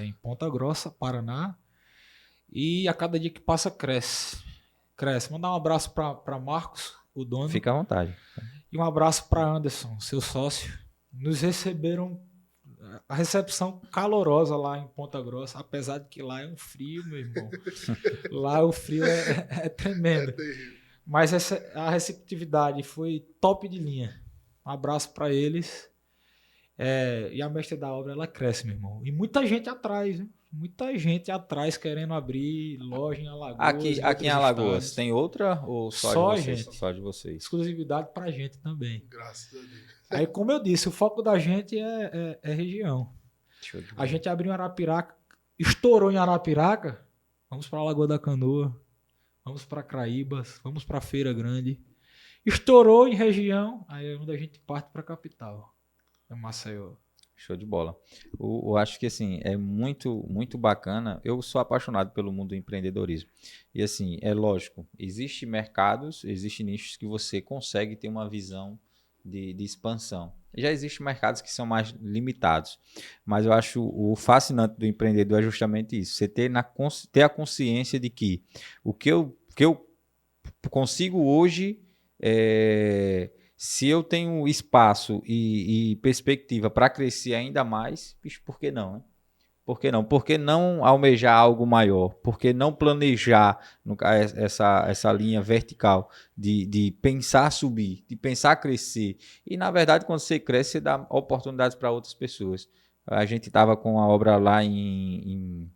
em Ponta Grossa, Paraná. E a cada dia que passa, cresce. Cresce. Mandar um abraço para Marcos, o dono. Fica à vontade. E um abraço para Anderson, seu sócio. Nos receberam a recepção calorosa lá em Ponta Grossa, apesar de que lá é um frio, meu irmão. Lá o frio é tremendo. Mas a receptividade foi top de linha. Um abraço para eles. E a Mestre da Obra, ela cresce, meu irmão. E muita gente atrás, né? Muita gente atrás querendo abrir loja em Alagoas. Aqui em Alagoas, tem outra ou só de Só vocês? gente. Só de vocês. Exclusividade pra gente também. Graças a Deus. Aí, como eu disse, o foco da gente é região. Show de A bola. gente abriu em Arapiraca, estourou em Arapiraca, vamos pra Lagoa da Canoa, vamos pra Craíbas, vamos pra Feira Grande. Estourou em região, aí é onde a gente parte pra capital. É Maceió. Show de bola. Eu acho que assim é muito muito bacana. Eu sou apaixonado pelo mundo do empreendedorismo. E assim, é lógico, existem mercados, existem nichos que você consegue ter uma visão de expansão. Já existem mercados que são mais limitados. Mas eu acho o fascinante do empreendedor é justamente isso. Você ter a consciência de que o que eu consigo hoje se eu tenho espaço e perspectiva para crescer ainda mais, bicho, por que não, né? Por que não? Por que não almejar algo maior? Por que não planejar essa linha vertical de pensar subir, de pensar crescer? E, na verdade, quando você cresce, você dá oportunidades para outras pessoas. A gente estava com a obra lá em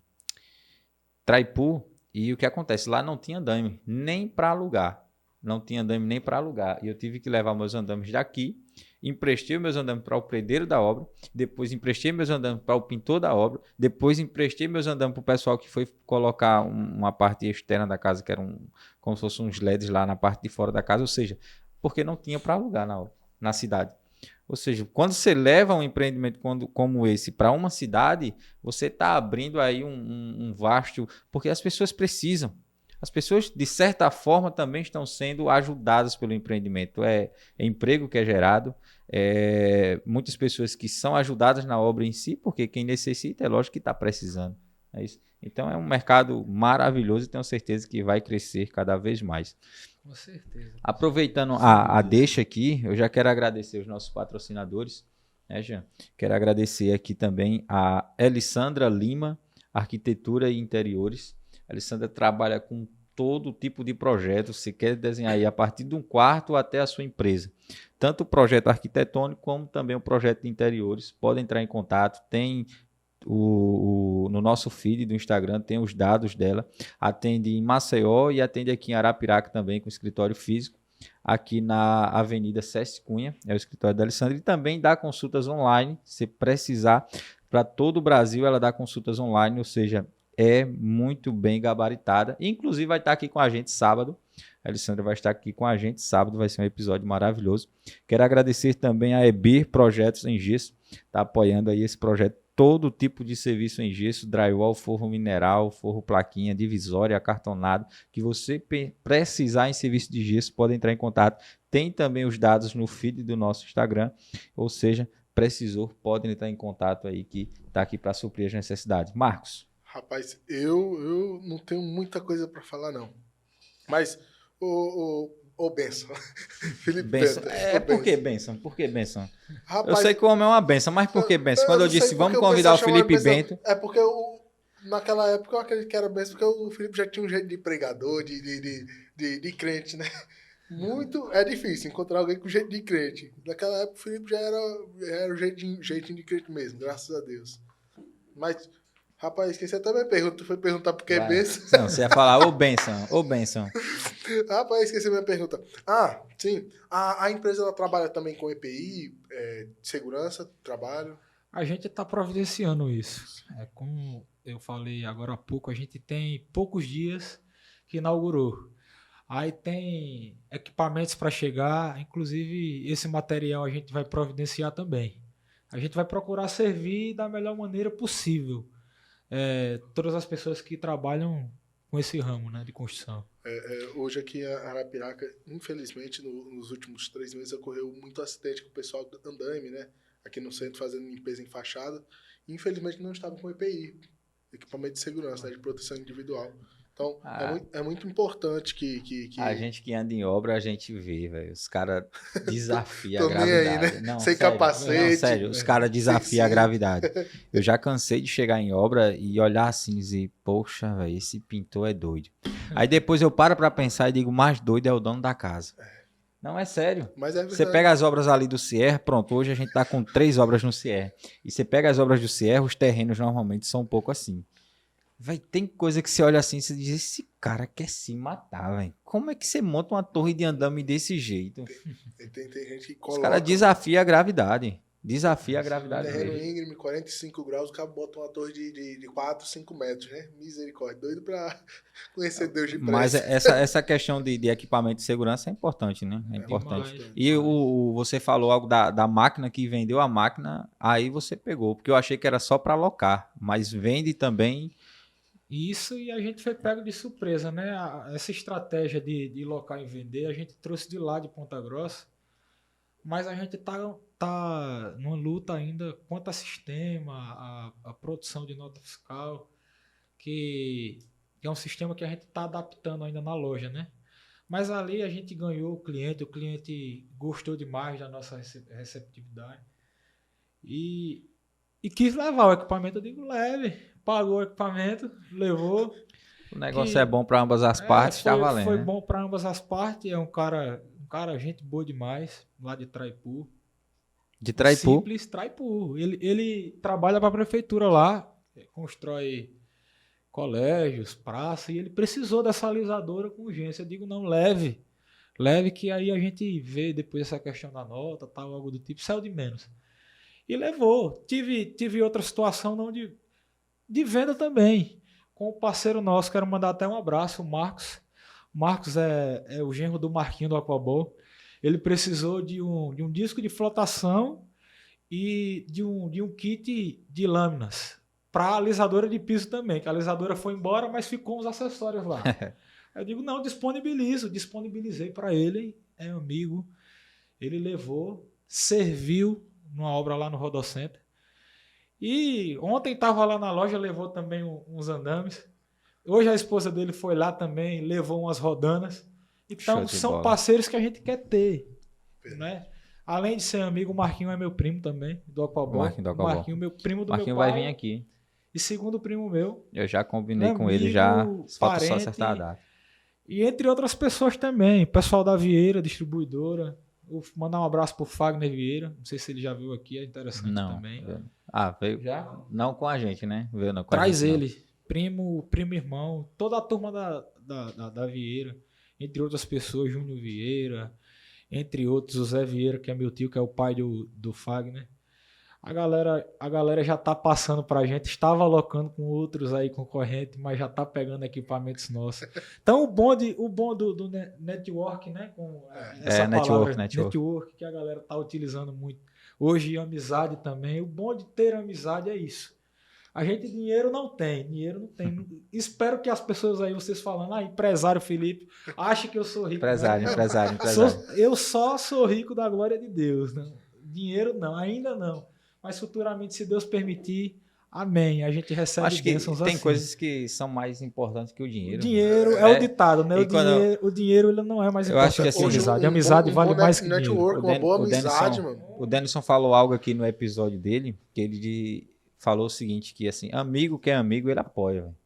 Traipu e o que acontece? Lá não tinha andame nem para alugar. Não tinha andame nem para alugar. E eu tive que levar meus andames daqui, emprestei meus andames para o pedreiro da obra, depois emprestei meus andames para o pintor da obra, depois emprestei meus andames para o pessoal que foi colocar uma parte externa da casa, que era como se fossem uns LEDs lá na parte de fora da casa, ou seja, porque não tinha para alugar na cidade. Ou seja, quando você leva um empreendimento como esse para uma cidade, você está abrindo aí um vasto, porque as pessoas precisam. As pessoas, de certa forma, também estão sendo ajudadas pelo empreendimento. É emprego que é gerado, muitas pessoas que são ajudadas na obra em si, porque quem necessita, é lógico que está precisando. É isso. Então, é um mercado maravilhoso e tenho certeza que vai crescer cada vez mais. Com certeza. Aproveitando a deixa aqui, eu já quero agradecer os nossos patrocinadores, né, Jean? Quero agradecer aqui também a Elisandra Lima, Arquitetura e Interiores. A Alessandra trabalha com todo tipo de projeto. Você quer desenhar aí a partir de um quarto até a sua empresa. Tanto o projeto arquitetônico como também o projeto de interiores. Pode entrar em contato. Tem no nosso feed do Instagram, tem os dados dela. Atende em Maceió e atende aqui em Arapiraca também com escritório físico. Aqui na Avenida César Cunha, é o escritório da Alessandra. E também dá consultas online. Se precisar, para todo o Brasil, ela dá consultas online, ou seja, é muito bem gabaritada. Inclusive vai estar aqui com a gente sábado. A Alessandra vai estar aqui com a gente sábado. Vai ser um episódio maravilhoso. Quero agradecer também a EBIR Projetos em Gesso. Está apoiando aí esse projeto. Todo tipo de serviço em gesso, drywall, forro mineral, forro plaquinha, divisória, acartonado. Que você precisar em serviço de gesso, pode entrar em contato. Tem também os dados no feed do nosso Instagram. Ou seja, precisou, podem entrar em contato aí que está aqui para suprir as necessidades. Marcos. Rapaz, eu não tenho muita coisa para falar, não. Mas, ô Benção. Felipe Benção. Bento. Por que Benção? Por que Benção? Rapaz, eu sei que o homem é uma benção, mas por que Benção? Quando eu não sei disse, vamos porque convidar o pessoal chama Felipe Benção. Bento. É porque naquela época eu acredito que era Benção, porque o Felipe já tinha um jeito de pregador, de crente, né? É difícil encontrar alguém com jeito de crente. Naquela época o Felipe já era o jeitinho de crente mesmo, graças a Deus. Mas, Rapaz, esqueci até minha pergunta. Tu foi perguntar por que Vai. benção. Não, você ia falar, ô benção, ô benção. Rapaz, esqueci minha pergunta. Ah, sim. A empresa ela trabalha também com EPI, segurança, trabalho. A gente está providenciando isso. Como eu falei agora há pouco, a gente tem poucos dias que inaugurou. Aí tem equipamentos para chegar, inclusive esse material a gente vai providenciar também. A gente vai procurar servir da melhor maneira possível todas as pessoas que trabalham com esse ramo, né, de construção. Hoje aqui em Arapiraca, infelizmente, nos últimos 3 meses ocorreu muito acidente com o pessoal do andaime, né? Aqui no centro fazendo limpeza em fachada. Infelizmente não estavam com EPI, equipamento de segurança, né, de proteção individual. Então, é muito importante que... A gente que anda em obra, a gente vê, velho. Os caras desafiam a Tô nem gravidade. aí, né? Não, Sem sério, capacete. Não, sério, os caras desafiam a gravidade. Eu já cansei de chegar em obra e olhar assim e dizer, poxa, velho, esse pintor é doido. Aí depois eu paro pra pensar e digo, mais doido é o dono da casa. Não, é sério. Mas é Você verdade. pega as obras ali do Cier, pronto, hoje a gente tá com 3 obras no Cier. E você pega as obras do Cier, os terrenos normalmente são um pouco assim. Véi, tem coisa que você olha assim e você diz, esse cara quer se matar, velho. Como é que você monta uma torre de andame desse jeito? Tem gente que Os coloca... caras desafiam a gravidade. Desafia a gravidade Terreno dele. íngreme, 45 graus, o cara bota uma torre de 4, 5 metros, né? Misericórdia. Doido pra conhecer Deus de pressa. Mas essa questão de equipamento de segurança é importante, né? É importante. Demais. E você falou algo da máquina que vendeu a máquina, aí você pegou. Porque eu achei que era só para alocar, mas vende também. Isso, e a gente foi pego de surpresa, né? Essa estratégia de locar e vender, a gente trouxe de lá de Ponta Grossa, mas a gente tá numa luta ainda quanto a sistema, a produção de nota fiscal, que é um sistema que a gente está adaptando ainda na loja, né? Mas ali a gente ganhou o cliente gostou demais da nossa receptividade e quis levar o equipamento. Eu digo, leve, pagou o equipamento, levou. O negócio é bom para ambas as partes, tá valendo. Foi né? bom para ambas as partes, é um cara, gente boa demais, lá de Traipu. De Traipu. Simples Traipu. Ele trabalha para a prefeitura lá, constrói colégios, praça, e ele precisou dessa alisadora com urgência. Eu digo, não, leve que aí a gente vê depois essa questão da nota, tal, algo do tipo, saiu de menos. E levou. Tive outra situação não de venda também, com o parceiro nosso, quero mandar até um abraço, o Marcos. O Marcos é o genro do Marquinho do Aquabol. Ele precisou de um disco de flotação e de um kit de lâminas para a alisadora de piso também, que a alisadora foi embora, mas ficou uns acessórios lá. Eu digo, não, disponibilizei para ele, é amigo, ele levou, serviu numa obra lá no Rodocenter. E ontem estava lá na loja, levou também uns andames. Hoje a esposa dele foi lá também, levou umas rodanas. Então são parceiros que a gente quer ter, né? Além de ser amigo, o Marquinho é meu primo também, do Aquabol. O Marquinho, meu primo do Marquinho meu pai. vai vir aqui. E segundo primo meu. Eu já combinei amigo, com ele, já falta parente, só acertar a data. E entre outras pessoas também, pessoal da Vieira, distribuidora. Vou mandar um abraço pro Fagner Vieira, não sei se ele já veio aqui, é interessante também. Veio já? Não com a gente, né? Veio não com Traz a gente, ele, primo irmão, toda a turma da Vieira, entre outras pessoas, Júnior Vieira, entre outros, o Zé Vieira, que é meu tio, que é o pai do Fagner. A galera já tá passando pra gente, estava alocando com outros aí concorrentes, mas já tá pegando equipamentos nossos. Então o bom do network, né? Com essa palavra, network, que a galera tá utilizando muito. Hoje amizade também. O bom de ter amizade é isso. A gente dinheiro não tem. Espero que as pessoas aí, vocês falando, empresário Felipe, achem que eu sou rico. Empresário. Eu só sou rico da glória de Deus. Né? Dinheiro não, ainda não. Mas futuramente, se Deus permitir, amém. A gente recebe bênçãos assim. Tem coisas que são mais importantes que o dinheiro. O dinheiro é o ditado, né? O dinheiro ele não é mais importante. Eu acho que assim, a amizade vale mais que dinheiro. Network, uma boa amizade, mano. O Denison falou algo aqui no episódio dele, que ele falou o seguinte, que assim, amigo que é amigo, ele apoia, velho.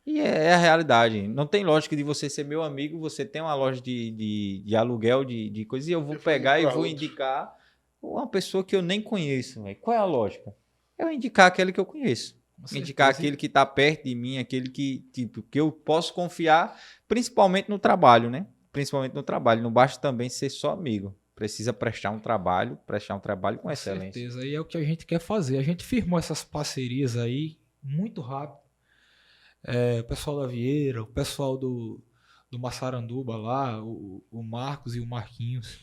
E é a realidade. Não tem lógica de você ser meu amigo, você tem uma loja de aluguel de coisas, e eu vou pegar e vou indicar uma pessoa que eu nem conheço, véio. Qual é a lógica? Eu indicar aquele que eu conheço. Indicar aquele que está perto de mim, aquele que, tipo, que eu posso confiar, principalmente no trabalho, né? Principalmente no trabalho. Não basta também ser só amigo. Precisa prestar um trabalho com excelência. Com certeza, e é o que a gente quer fazer. A gente firmou essas parcerias aí muito rápido. O pessoal da Vieira, o pessoal do Massaranduba lá, o Marcos e o Marquinhos.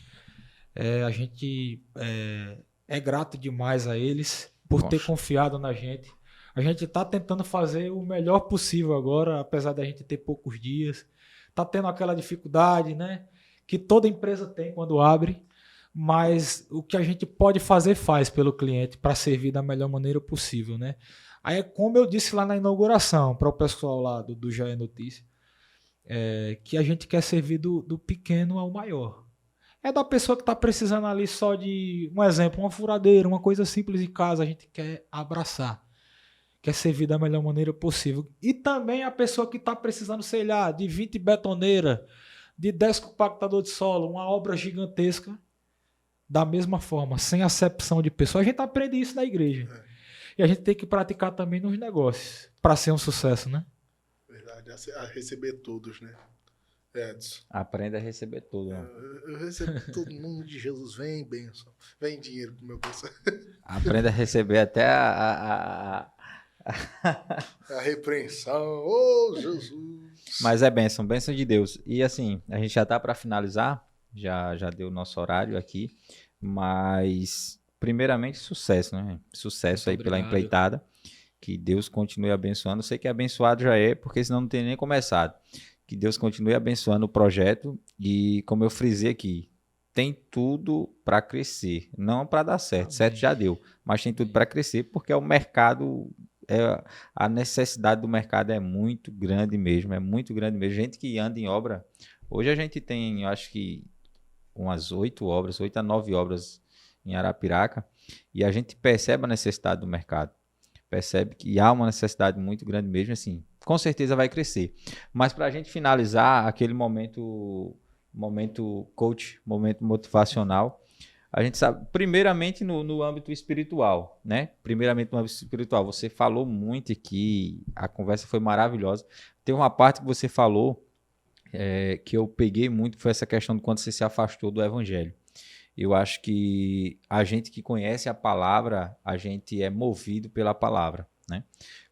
A gente é grato demais a eles por ter confiado na gente. A gente está tentando fazer o melhor possível agora, apesar da gente ter poucos dias. Está tendo aquela dificuldade, né? Que toda empresa tem quando abre, mas o que a gente pode fazer, faz pelo cliente para servir da melhor maneira possível, né? Aí, como eu disse lá na inauguração, para o pessoal lá do Já é Notícia, que a gente quer servir do pequeno ao maior. É da pessoa que está precisando ali só de, um exemplo, uma furadeira, uma coisa simples em casa, a gente quer abraçar. Quer servir da melhor maneira possível. E também a pessoa que está precisando, sei lá, de 20 betoneiras, de 10 compactador de solo, uma obra gigantesca, da mesma forma, sem acepção de pessoa. A gente aprende isso na igreja. E a gente tem que praticar também nos negócios, para ser um sucesso, né? Verdade, a receber todos, né? Edson. Aprenda a receber tudo. Né? Eu recebo todo mundo de Jesus. Vem, bênção. Vem dinheiro pro meu bolso. Aprenda a receber até a repreensão. Oh, Jesus. Mas é bênção de Deus. E assim, a gente já tá para finalizar. Já deu o nosso horário aqui. Mas, primeiramente, sucesso, né? Sucesso aí pela empreitada. Que Deus continue abençoando. Eu sei que abençoado já é, porque senão não tem nem começado. Que Deus continue abençoando o projeto e, como eu frisei aqui, tem tudo para crescer, não para dar certo. Amém. Certo já deu, mas tem tudo para crescer porque o mercado, a necessidade do mercado é muito grande mesmo, Gente que anda em obra, hoje a gente tem, eu acho que umas 8 a 9 obras em Arapiraca e a gente percebe a necessidade do mercado. Percebe que há uma necessidade muito grande mesmo, assim, com certeza vai crescer. Mas para a gente finalizar aquele momento coach, momento motivacional, a gente sabe, primeiramente no âmbito espiritual, né? Primeiramente no âmbito espiritual, você falou muito aqui, a conversa foi maravilhosa. Tem uma parte que você falou que eu peguei muito, foi essa questão de quando você se afastou do evangelho. Eu acho que a gente que conhece a palavra, a gente é movido pela palavra, né?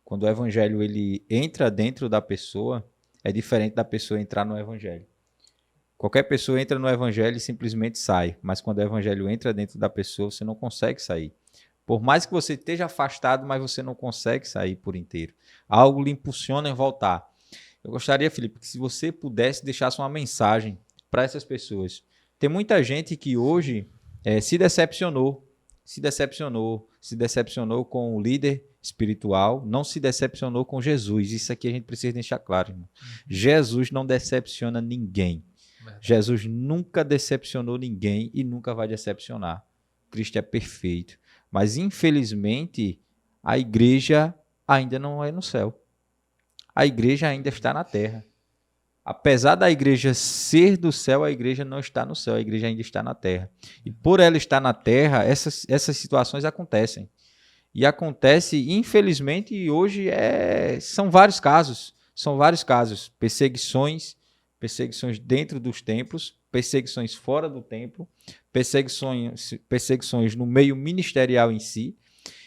Quando o evangelho ele entra dentro da pessoa, é diferente da pessoa entrar no evangelho. Qualquer pessoa entra no evangelho e simplesmente sai, mas quando o evangelho entra dentro da pessoa, você não consegue sair. Por mais que você esteja afastado, mas você não consegue sair por inteiro. Algo lhe impulsiona em voltar. Eu gostaria, Felipe, que se você pudesse deixasse uma mensagem para essas pessoas. Tem muita gente que hoje se decepcionou com o líder espiritual, não se decepcionou com Jesus. Isso aqui a gente precisa deixar claro, irmão. Jesus não decepciona ninguém. Verdade. Jesus nunca decepcionou ninguém e nunca vai decepcionar. Cristo é perfeito. Mas, infelizmente, a igreja ainda não é no céu. A igreja ainda está na terra. Apesar da igreja ser do céu, a igreja não está no céu, a igreja ainda está na terra. E por ela estar na terra, essas situações acontecem. E acontece, infelizmente, e hoje são vários casos. Perseguições dentro dos templos, perseguições fora do templo, perseguições no meio ministerial em si.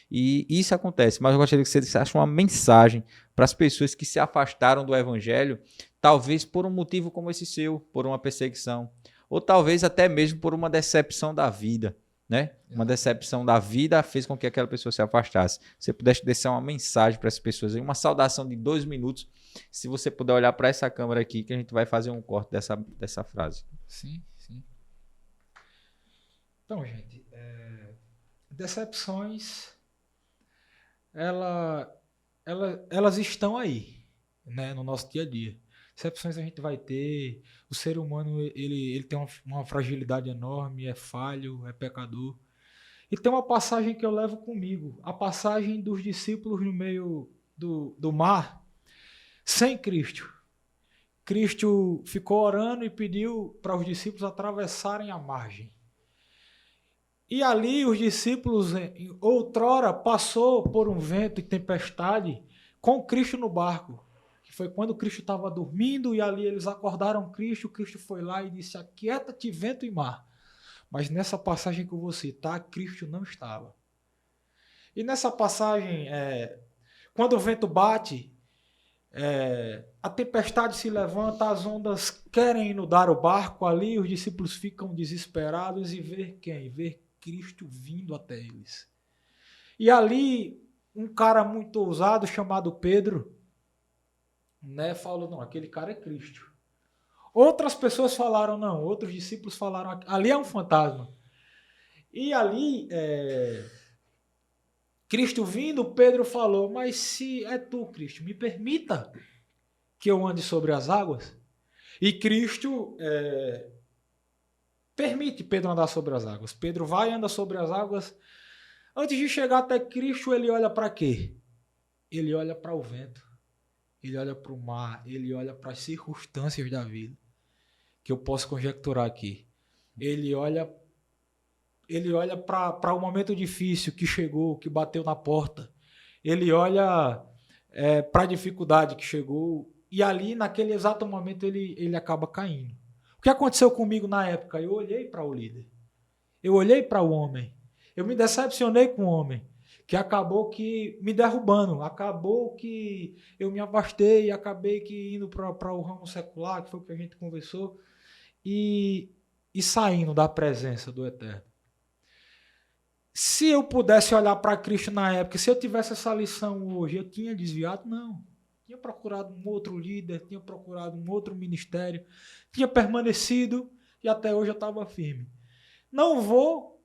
E isso acontece. Mas eu gostaria que você deixasse uma mensagem para as pessoas que se afastaram do evangelho, talvez por um motivo como esse seu, por uma perseguição, ou talvez até mesmo por uma decepção da vida, né? Uma decepção da vida fez com que aquela pessoa se afastasse. Se você pudesse deixar uma mensagem para essas pessoas, uma saudação de 2 minutos, se você puder olhar para essa câmera aqui, que a gente vai fazer um corte dessa frase. Sim. Então, gente, decepções, elas estão aí, né, no nosso dia a dia. Decepções a gente vai ter, o ser humano ele tem uma fragilidade enorme, é falho, é pecador. E tem uma passagem que eu levo comigo, a passagem dos discípulos no meio do mar, sem Cristo. Cristo ficou orando e pediu para os discípulos atravessarem a margem. E ali os discípulos, outrora, passou por um vento e tempestade com Cristo no barco. Que foi quando Cristo estava dormindo e ali eles acordaram Cristo. Cristo foi lá e disse: aquieta-te, vento e mar. Mas nessa passagem que eu vou citar, Cristo não estava. E nessa passagem, quando o vento bate, a tempestade se levanta, as ondas querem inundar o barco ali, os discípulos ficam desesperados e ver quem? Ver Cristo vindo até eles. E ali, um cara muito ousado chamado Pedro, falou: não, aquele cara é Cristo. Outras pessoas falaram: não, outros discípulos falaram: ali é um fantasma. E ali, Cristo vindo, Pedro falou: mas se é tu, Cristo, me permita que eu ande sobre as águas. E Cristo permite Pedro andar sobre as águas. Pedro vai e anda sobre as águas. Antes de chegar até Cristo, ele olha para quê? Ele olha para o vento, ele olha para o mar, ele olha para as circunstâncias da vida, que eu posso conjecturar aqui. Ele olha para o momento difícil que chegou, que bateu na porta. Ele olha para a dificuldade que chegou. E ali, naquele exato momento, ele acaba caindo. O que aconteceu comigo na época? Eu olhei para o líder. Eu olhei para o homem. Eu me decepcionei com o homem, que acabou que me derrubando. Acabou que eu me afastei, acabei que indo para o ramo secular, que foi o que a gente conversou, e saindo da presença do Eterno. Se eu pudesse olhar para Cristo na época, se eu tivesse essa lição hoje, eu tinha desviado? Não. Tinha procurado um outro líder, tinha procurado um outro ministério, tinha permanecido e até hoje eu estava firme. Não vou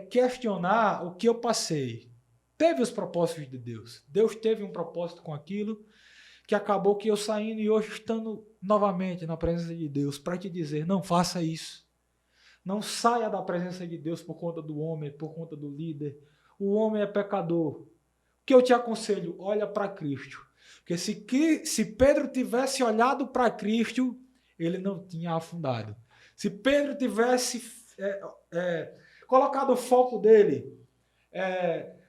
questionar o que eu passei. Teve os propósitos de Deus. Deus teve um propósito com aquilo que acabou que eu saindo e hoje estando novamente na presença de Deus para te dizer: não faça isso. Não saia da presença de Deus por conta do homem, por conta do líder. O homem é pecador. O que eu te aconselho? Olha para Cristo. Porque se Pedro tivesse olhado para Cristo, ele não tinha afundado. Se Pedro tivesse colocado o foco dele,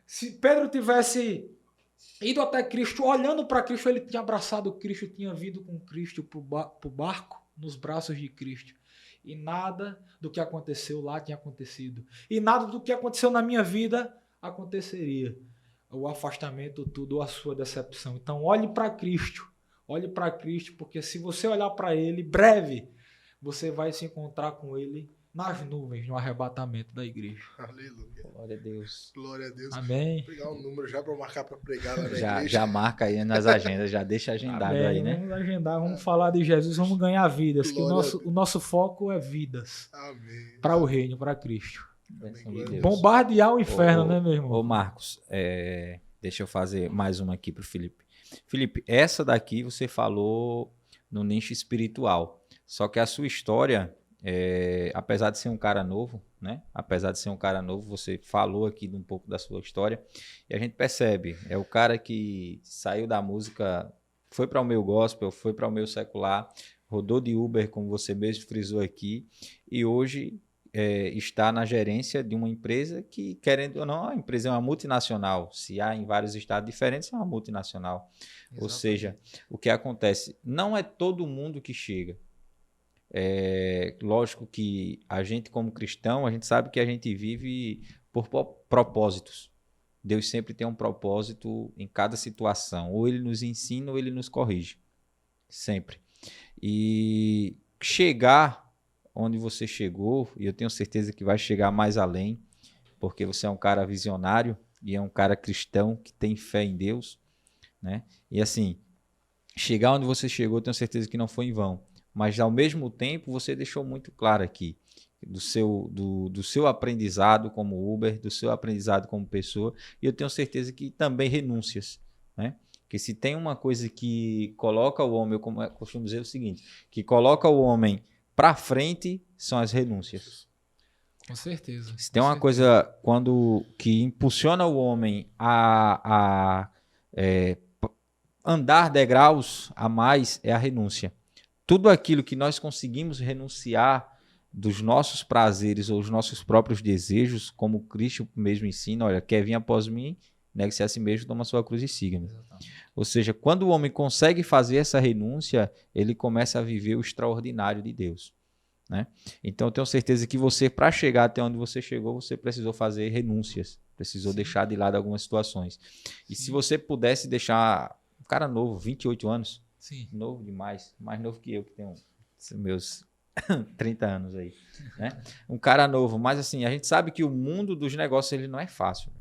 se Pedro tivesse ido até Cristo, olhando para Cristo, ele tinha abraçado Cristo, tinha vindo com Cristo para o barco, nos braços de Cristo. E nada do que aconteceu lá tinha acontecido. E nada do que aconteceu na minha vida aconteceria. O afastamento, tudo, a sua decepção. Então, olhe para Cristo. Olhe para Cristo, porque se você olhar para Ele, breve, você vai se encontrar com Ele nas nuvens, no arrebatamento da igreja. Aleluia. Glória a Deus. Glória a Deus. Amém. Vou pegar um número já para marcar para pregar lá na igreja. Já marca aí nas agendas, já deixa agendado. Amém. Aí, né? Vamos agendar, vamos falar de Jesus, vamos ganhar vidas, que o nosso foco é vidas. Amém. Para o reino, para Cristo. Bênção de Deus. Bombardear o inferno, né, meu irmão? Ô Marcos, deixa eu fazer mais uma aqui pro Felipe. Felipe, essa daqui você falou no nicho espiritual. Só que a sua história, apesar de ser um cara novo, né? Apesar de ser um cara novo, você falou aqui um pouco da sua história. E a gente percebe, é o cara que saiu da música, foi para o meu gospel, foi para o meu secular, rodou de Uber, como você mesmo frisou aqui, e hoje está na gerência de uma empresa que, querendo ou não, a empresa é uma multinacional. Se há em vários estados diferentes, é uma multinacional. Exatamente. Ou seja, o que acontece? Não é todo mundo que chega. Lógico que a gente, como cristão, a gente sabe que a gente vive por propósitos. Deus sempre tem um propósito em cada situação. Ou ele nos ensina ou ele nos corrige. Sempre. E chegar onde você chegou, e eu tenho certeza que vai chegar mais além, porque você é um cara visionário e é um cara cristão que tem fé em Deus, né? E assim, chegar onde você chegou, eu tenho certeza que não foi em vão, mas ao mesmo tempo você deixou muito claro aqui do seu aprendizado como Uber, do seu aprendizado como pessoa, e eu tenho certeza que também renúncias, né? Que se tem uma coisa que coloca o homem, eu costumo dizer o seguinte, que coloca o homem para frente, são as renúncias. Com certeza. Se tem uma coisa que impulsiona o homem a andar degraus a mais, é a renúncia. Tudo aquilo que nós conseguimos renunciar dos nossos prazeres ou os nossos próprios desejos, como Cristo mesmo ensina, olha, quer vir após mim, negue-se a si mesmo, toma sua cruz e siga-me. Ou seja, quando o homem consegue fazer essa renúncia, ele começa a viver o extraordinário de Deus, né? Então, eu tenho certeza que você, para chegar até onde você chegou, você precisou fazer renúncias, precisou deixar de lado algumas situações. E se você pudesse deixar um cara novo, 28 anos, novo demais, mais novo que eu, que tenho meus 30 anos aí, né? Um cara novo, mas assim, a gente sabe que o mundo dos negócios ele não é fácil.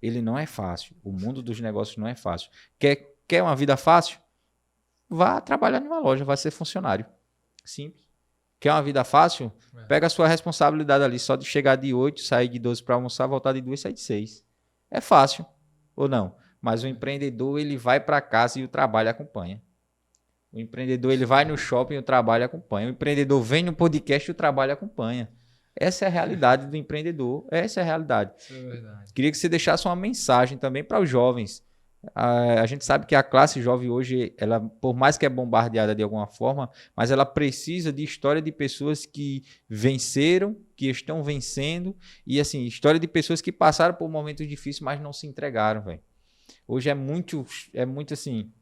Ele não é fácil. O mundo dos negócios não é fácil. Quer uma vida fácil? Vá trabalhar numa loja, vai ser funcionário. Simples. Quer uma vida fácil? Pega a sua responsabilidade ali, só de chegar de 8, sair de 12 para almoçar, voltar de 2, sair de 6. É fácil, ou não? Mas o empreendedor, ele vai para casa e o trabalho acompanha. O empreendedor, ele vai no shopping e o trabalho acompanha. O empreendedor vem no podcast e o trabalho acompanha. Essa é a realidade do empreendedor. Essa é a realidade. Isso é verdade. Queria que você deixasse uma mensagem também para os jovens. A gente sabe que a classe jovem hoje, ela, por mais que é bombardeada de alguma forma, mas ela precisa de história de pessoas que venceram, que estão vencendo, e assim, história de pessoas que passaram por momentos difíceis, mas não se entregaram, velho. Hoje é muito assim,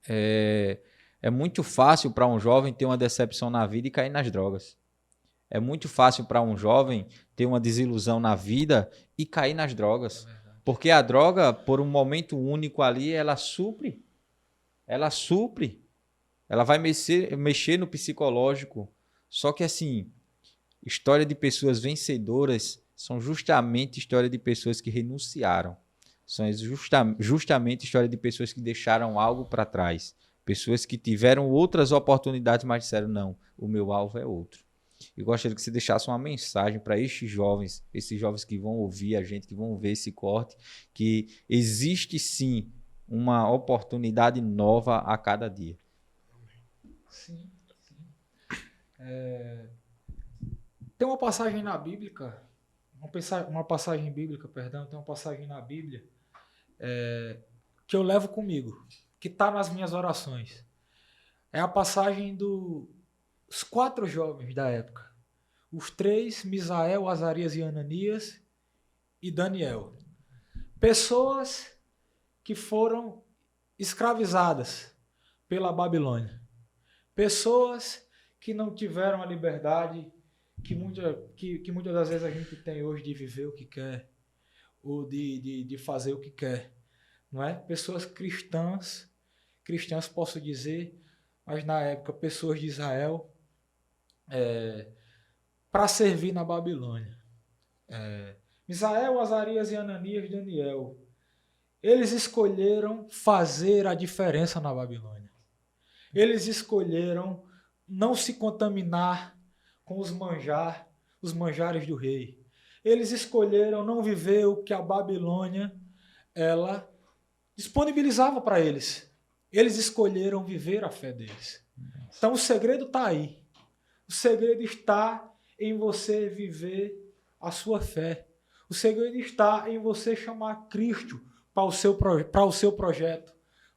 é muito fácil para um jovem ter uma decepção na vida e cair nas drogas. É muito fácil para um jovem ter uma desilusão na vida e cair nas drogas. Porque a droga, por um momento único ali, ela supre. Ela vai mexer no psicológico. Só que assim, história de pessoas vencedoras são justamente história de pessoas que renunciaram. São justamente história de pessoas que deixaram algo para trás. Pessoas que tiveram outras oportunidades, mas disseram, não, o meu alvo é outro. Eu gostaria que você deixasse uma mensagem para esses jovens que vão ouvir a gente, que vão ver esse corte, que existe sim uma oportunidade nova a cada dia. Sim. Tem uma passagem na Bíblia, uma passagem bíblica, que eu levo comigo, que está nas minhas orações. É a passagem dos 4 jovens da época. Os 3, Misael, Azarias e Ananias, e Daniel. Pessoas que foram escravizadas pela Babilônia. Pessoas que não tiveram a liberdade que muitas das vezes a gente tem hoje de viver o que quer, ou de fazer o que quer. Não é? Pessoas cristãs posso dizer, mas na época pessoas de Israel, para servir na Babilônia. Misael, Azarias e Ananias, Daniel, eles escolheram fazer a diferença na Babilônia. Eles escolheram não se contaminar com os manjares do rei. Eles escolheram não viver o que a Babilônia ela disponibilizava para eles. Eles escolheram viver a fé deles. Então o segredo está aí. O segredo está em você viver a sua fé. O segredo está em você chamar Cristo para o seu projeto,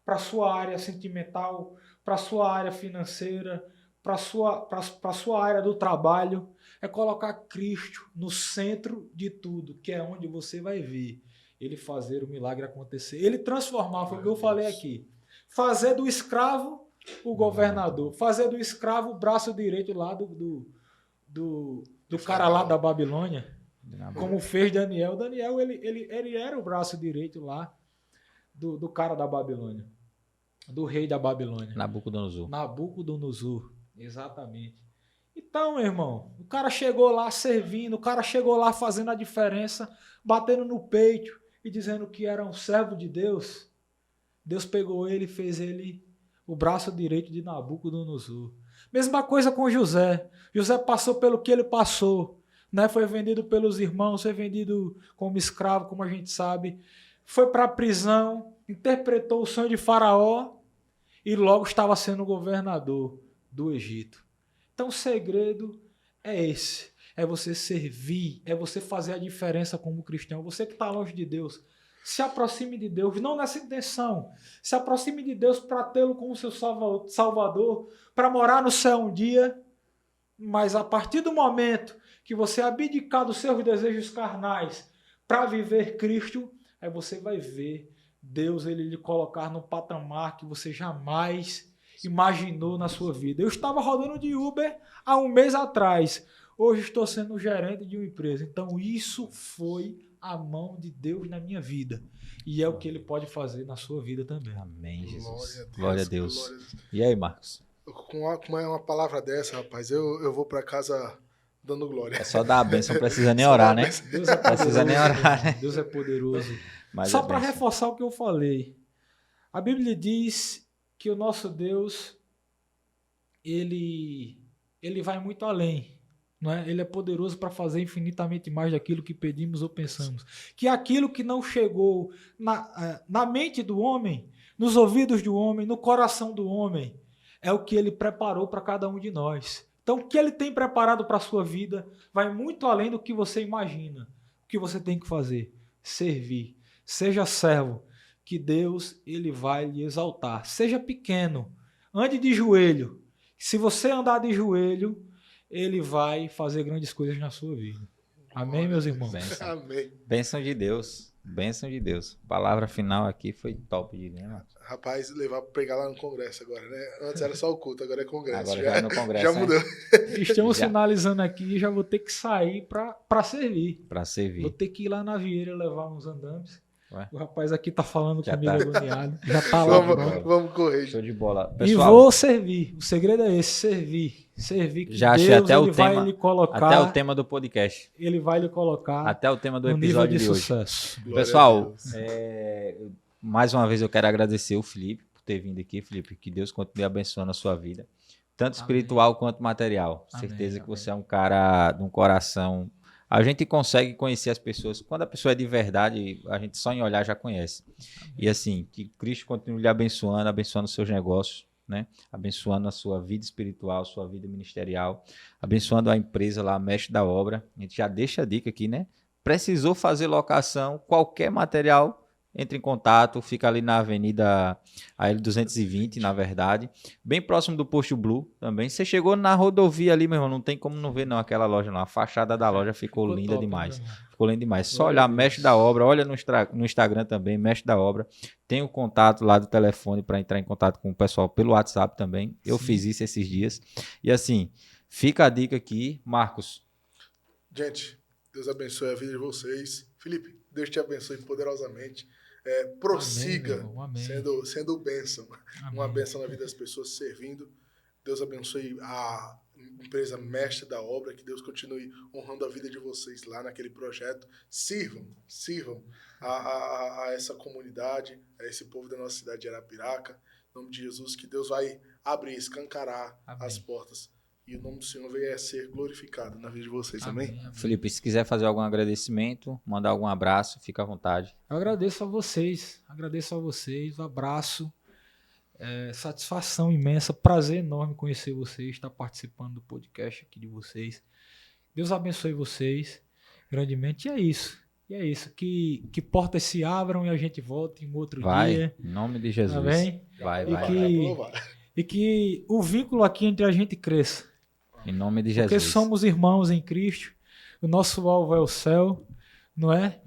para a sua área sentimental, para a sua área financeira, para a sua área do trabalho. É colocar Cristo no centro de tudo, que é onde você vai ver ele fazer o milagre acontecer. Ele transformar, foi o que eu falei aqui. Fazer do escravo o governador. Fazer do escravo o braço direito lá do cara lá da Babilônia. Como fez Daniel. Daniel, ele era o braço direito lá do cara da Babilônia. Do rei da Babilônia. Nabucodonosor. Exatamente. Então, meu irmão, o cara chegou lá servindo, o cara chegou lá fazendo a diferença, batendo no peito e dizendo que era um servo de Deus. Deus pegou ele e fez ele o braço direito de Nabucodonosor. Mesma coisa com José. José passou pelo que ele passou. Né? Foi vendido pelos irmãos, foi vendido como escravo, como a gente sabe. Foi para a prisão, interpretou o sonho de Faraó e logo estava sendo governador do Egito. Então o segredo é esse. É você servir, é você fazer a diferença como cristão. Você que está longe de Deus, se aproxime de Deus, não nessa intenção. Se aproxime de Deus para tê-lo como seu Salvador, para morar no céu um dia. Mas a partir do momento que você abdicar dos seus desejos carnais para viver Cristo, aí você vai ver Deus ele lhe colocar num patamar que você jamais imaginou na sua vida. Eu estava rodando de Uber há um mês atrás. Hoje estou sendo gerente de uma empresa. Então isso foi a mão de Deus na minha vida. E é o que ele pode fazer na sua vida também. Amém, Jesus. Glória Glória a a Deus, Deus. glória a Deus. E aí, Marcos? Com uma palavra dessa, rapaz, eu vou pra casa dando glória. É só dar a bênção, não precisa nem Só orar, dar a né? bênção. Deus é Precisa nem poderoso, orar, né? Deus é poderoso. Mas Só é para bênção. reforçar o que eu falei. A Bíblia diz que o nosso Deus, ele vai muito além. Não é? Ele é poderoso para fazer infinitamente mais daquilo que pedimos ou pensamos. Que aquilo que não chegou na mente do homem, nos ouvidos do homem, no coração do homem, é o que ele preparou para cada um de nós. Então, o que ele tem preparado para a sua vida vai muito além do que você imagina. O que você tem que fazer? Servir. Seja servo, que Deus ele vai lhe exaltar. Seja pequeno, ande de joelho. Se você andar de joelho, ele vai fazer grandes coisas na sua vida. Amém, meus irmãos? Bênção. Amém. Bênção de Deus. Bênção de Deus. Palavra final aqui foi top, diria, Marcos. Rapaz, levar pra pregar lá no congresso agora, né? Antes era só o culto, agora é congresso. Agora já é no congresso, Já né? mudou. Estamos Já. finalizando aqui e já vou ter que sair para servir. Para Vou servir. ter que ir lá na Vieira levar uns andames. Ué? O rapaz aqui tá falando Já comigo tá. agoniado. Já tá lá Vamos, pronto. vamos correr. Show de bola. E Pessoal, vou servir. O segredo é esse, servir. Servir que já achei Deus até o ele vai tema- lhe colocar, até o tema do podcast. ele vai lhe colocar Até o tema do no nível episódio de de hoje. sucesso. Glória a Pessoal, Deus. mais uma vez eu quero agradecer o Felipe por ter vindo aqui, Felipe. Que Deus continue abençoando a sua vida, tanto Amém. espiritual quanto material. Amém, Certeza que amém. você é um cara de um coração. A gente consegue conhecer as pessoas. Quando a pessoa é de verdade, a gente só em olhar já conhece. E assim, que Cristo continue lhe abençoando, abençoando os seus negócios, né? Abençoando a sua vida espiritual, sua vida ministerial, abençoando a empresa lá, mestre da obra. A gente já deixa a dica aqui, né? Precisou fazer locação, qualquer material, entre em contato, fica ali na Avenida AL220, na verdade, bem próximo do Posto Blue também. Você chegou na rodovia ali, meu irmão, não tem como não ver não aquela loja não. A fachada da loja ficou linda top, demais. né, irmão? Ficou lindo demais. Só Glória a olhar Deus. Mestre da Obra, olha no Instagram também, Mestre da Obra. Tem o contato lá do telefone para entrar em contato com o pessoal pelo WhatsApp também. Eu Sim. fiz isso esses dias. E assim, fica a dica aqui, Marcos. Gente, Deus abençoe a vida de vocês. Felipe, Deus te abençoe poderosamente. Prossiga Amém, meu irmão. Amém. sendo bênção. Amém. Uma bênção na vida das pessoas servindo. Deus abençoe a empresa mestre da obra, que Deus continue honrando a vida de vocês lá naquele projeto. Sirvam a essa comunidade, a esse povo da nossa cidade de Arapiraca. Em nome de Jesus, que Deus vai abrir, escancarar Amém. as portas. E o nome do Senhor venha a ser glorificado na vida de vocês, amém? Amém. Felipe, se quiser fazer algum agradecimento, mandar algum abraço, fica à vontade. Eu agradeço a vocês, um abraço, satisfação imensa, prazer enorme conhecer vocês, estar participando do podcast aqui de vocês. Deus abençoe vocês grandemente. E é isso, que portas se abram e a gente volte em outro Vai, dia. em nome de Jesus. Amém? Vai, E vai. que- E que o vínculo aqui entre a gente cresça. Em nome de Porque Jesus. somos irmãos em Cristo, o nosso alvo é o céu, não é?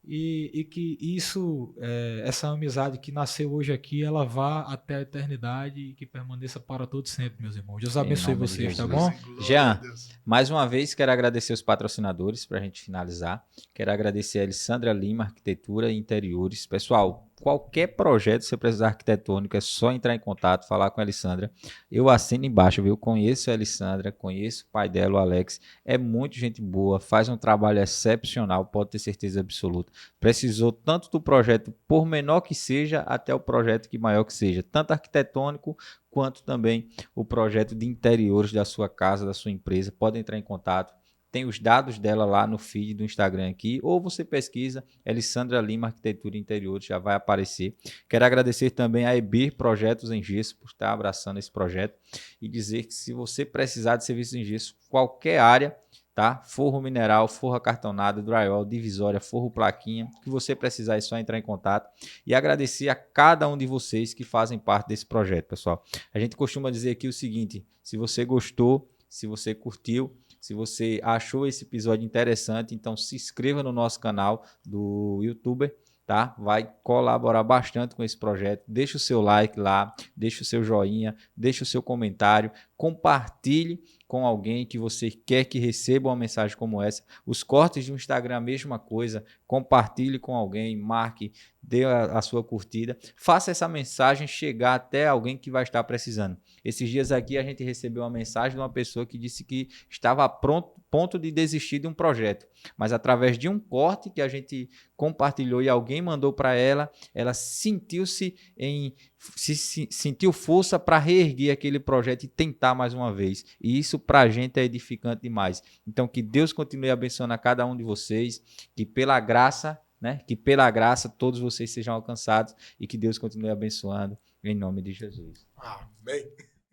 E que isso, essa amizade que nasceu hoje aqui, ela vá até a eternidade e que permaneça para todo sempre, meus irmãos. Deus abençoe nome de vocês, tá Jesus. bom? Glória Jean. a Deus. Mais uma vez, quero agradecer os patrocinadores para a gente finalizar. Quero agradecer a Alessandra Lima, Arquitetura e Interiores. Pessoal, qualquer projeto, se precisar arquitetônico, é só entrar em contato, falar com a Alessandra. Eu assino embaixo, viu? Conheço a Alessandra, conheço o pai dela, o Alex. É muito gente boa, faz um trabalho excepcional, pode ter certeza absoluta. Precisou tanto do projeto, por menor que seja, até o projeto que maior que seja. Tanto arquitetônico, quanto também o projeto de interiores da sua casa, da sua empresa. Pode entrar em contato. Tem os dados dela lá no feed do Instagram aqui, ou você pesquisa Alessandra Lima Arquitetura e Interiores, já vai aparecer. Quero agradecer também a EBIR Projetos em Gesso por estar abraçando esse projeto e dizer que se você precisar de serviços em gesso, qualquer área, tá? Forro mineral, forro acartonado, drywall, divisória, forro plaquinha, o que você precisar é só entrar em contato. E agradecer a cada um de vocês que fazem parte desse projeto, pessoal. A gente costuma dizer aqui o seguinte, se você gostou, se você curtiu, se você achou esse episódio interessante, então se inscreva no nosso canal do YouTube, tá? Vai colaborar bastante com esse projeto. Deixa o seu like lá, deixa o seu joinha, deixa o seu comentário, compartilhe com alguém que você quer que receba uma mensagem como essa. Os cortes do Instagram, a mesma coisa. Compartilhe com alguém, marque, dê a sua curtida. Faça essa mensagem chegar até alguém que vai estar precisando. Esses dias aqui a gente recebeu uma mensagem de uma pessoa que disse que estava a ponto de desistir de um projeto, mas através de um corte que a gente compartilhou e alguém mandou para ela, ela sentiu força para reerguer aquele projeto e tentar mais uma vez. E isso para a gente é edificante demais. Então que Deus continue abençoando a cada um de vocês, que pela graça, que pela graça todos vocês sejam alcançados e que Deus continue abençoando em nome de Jesus. Amém.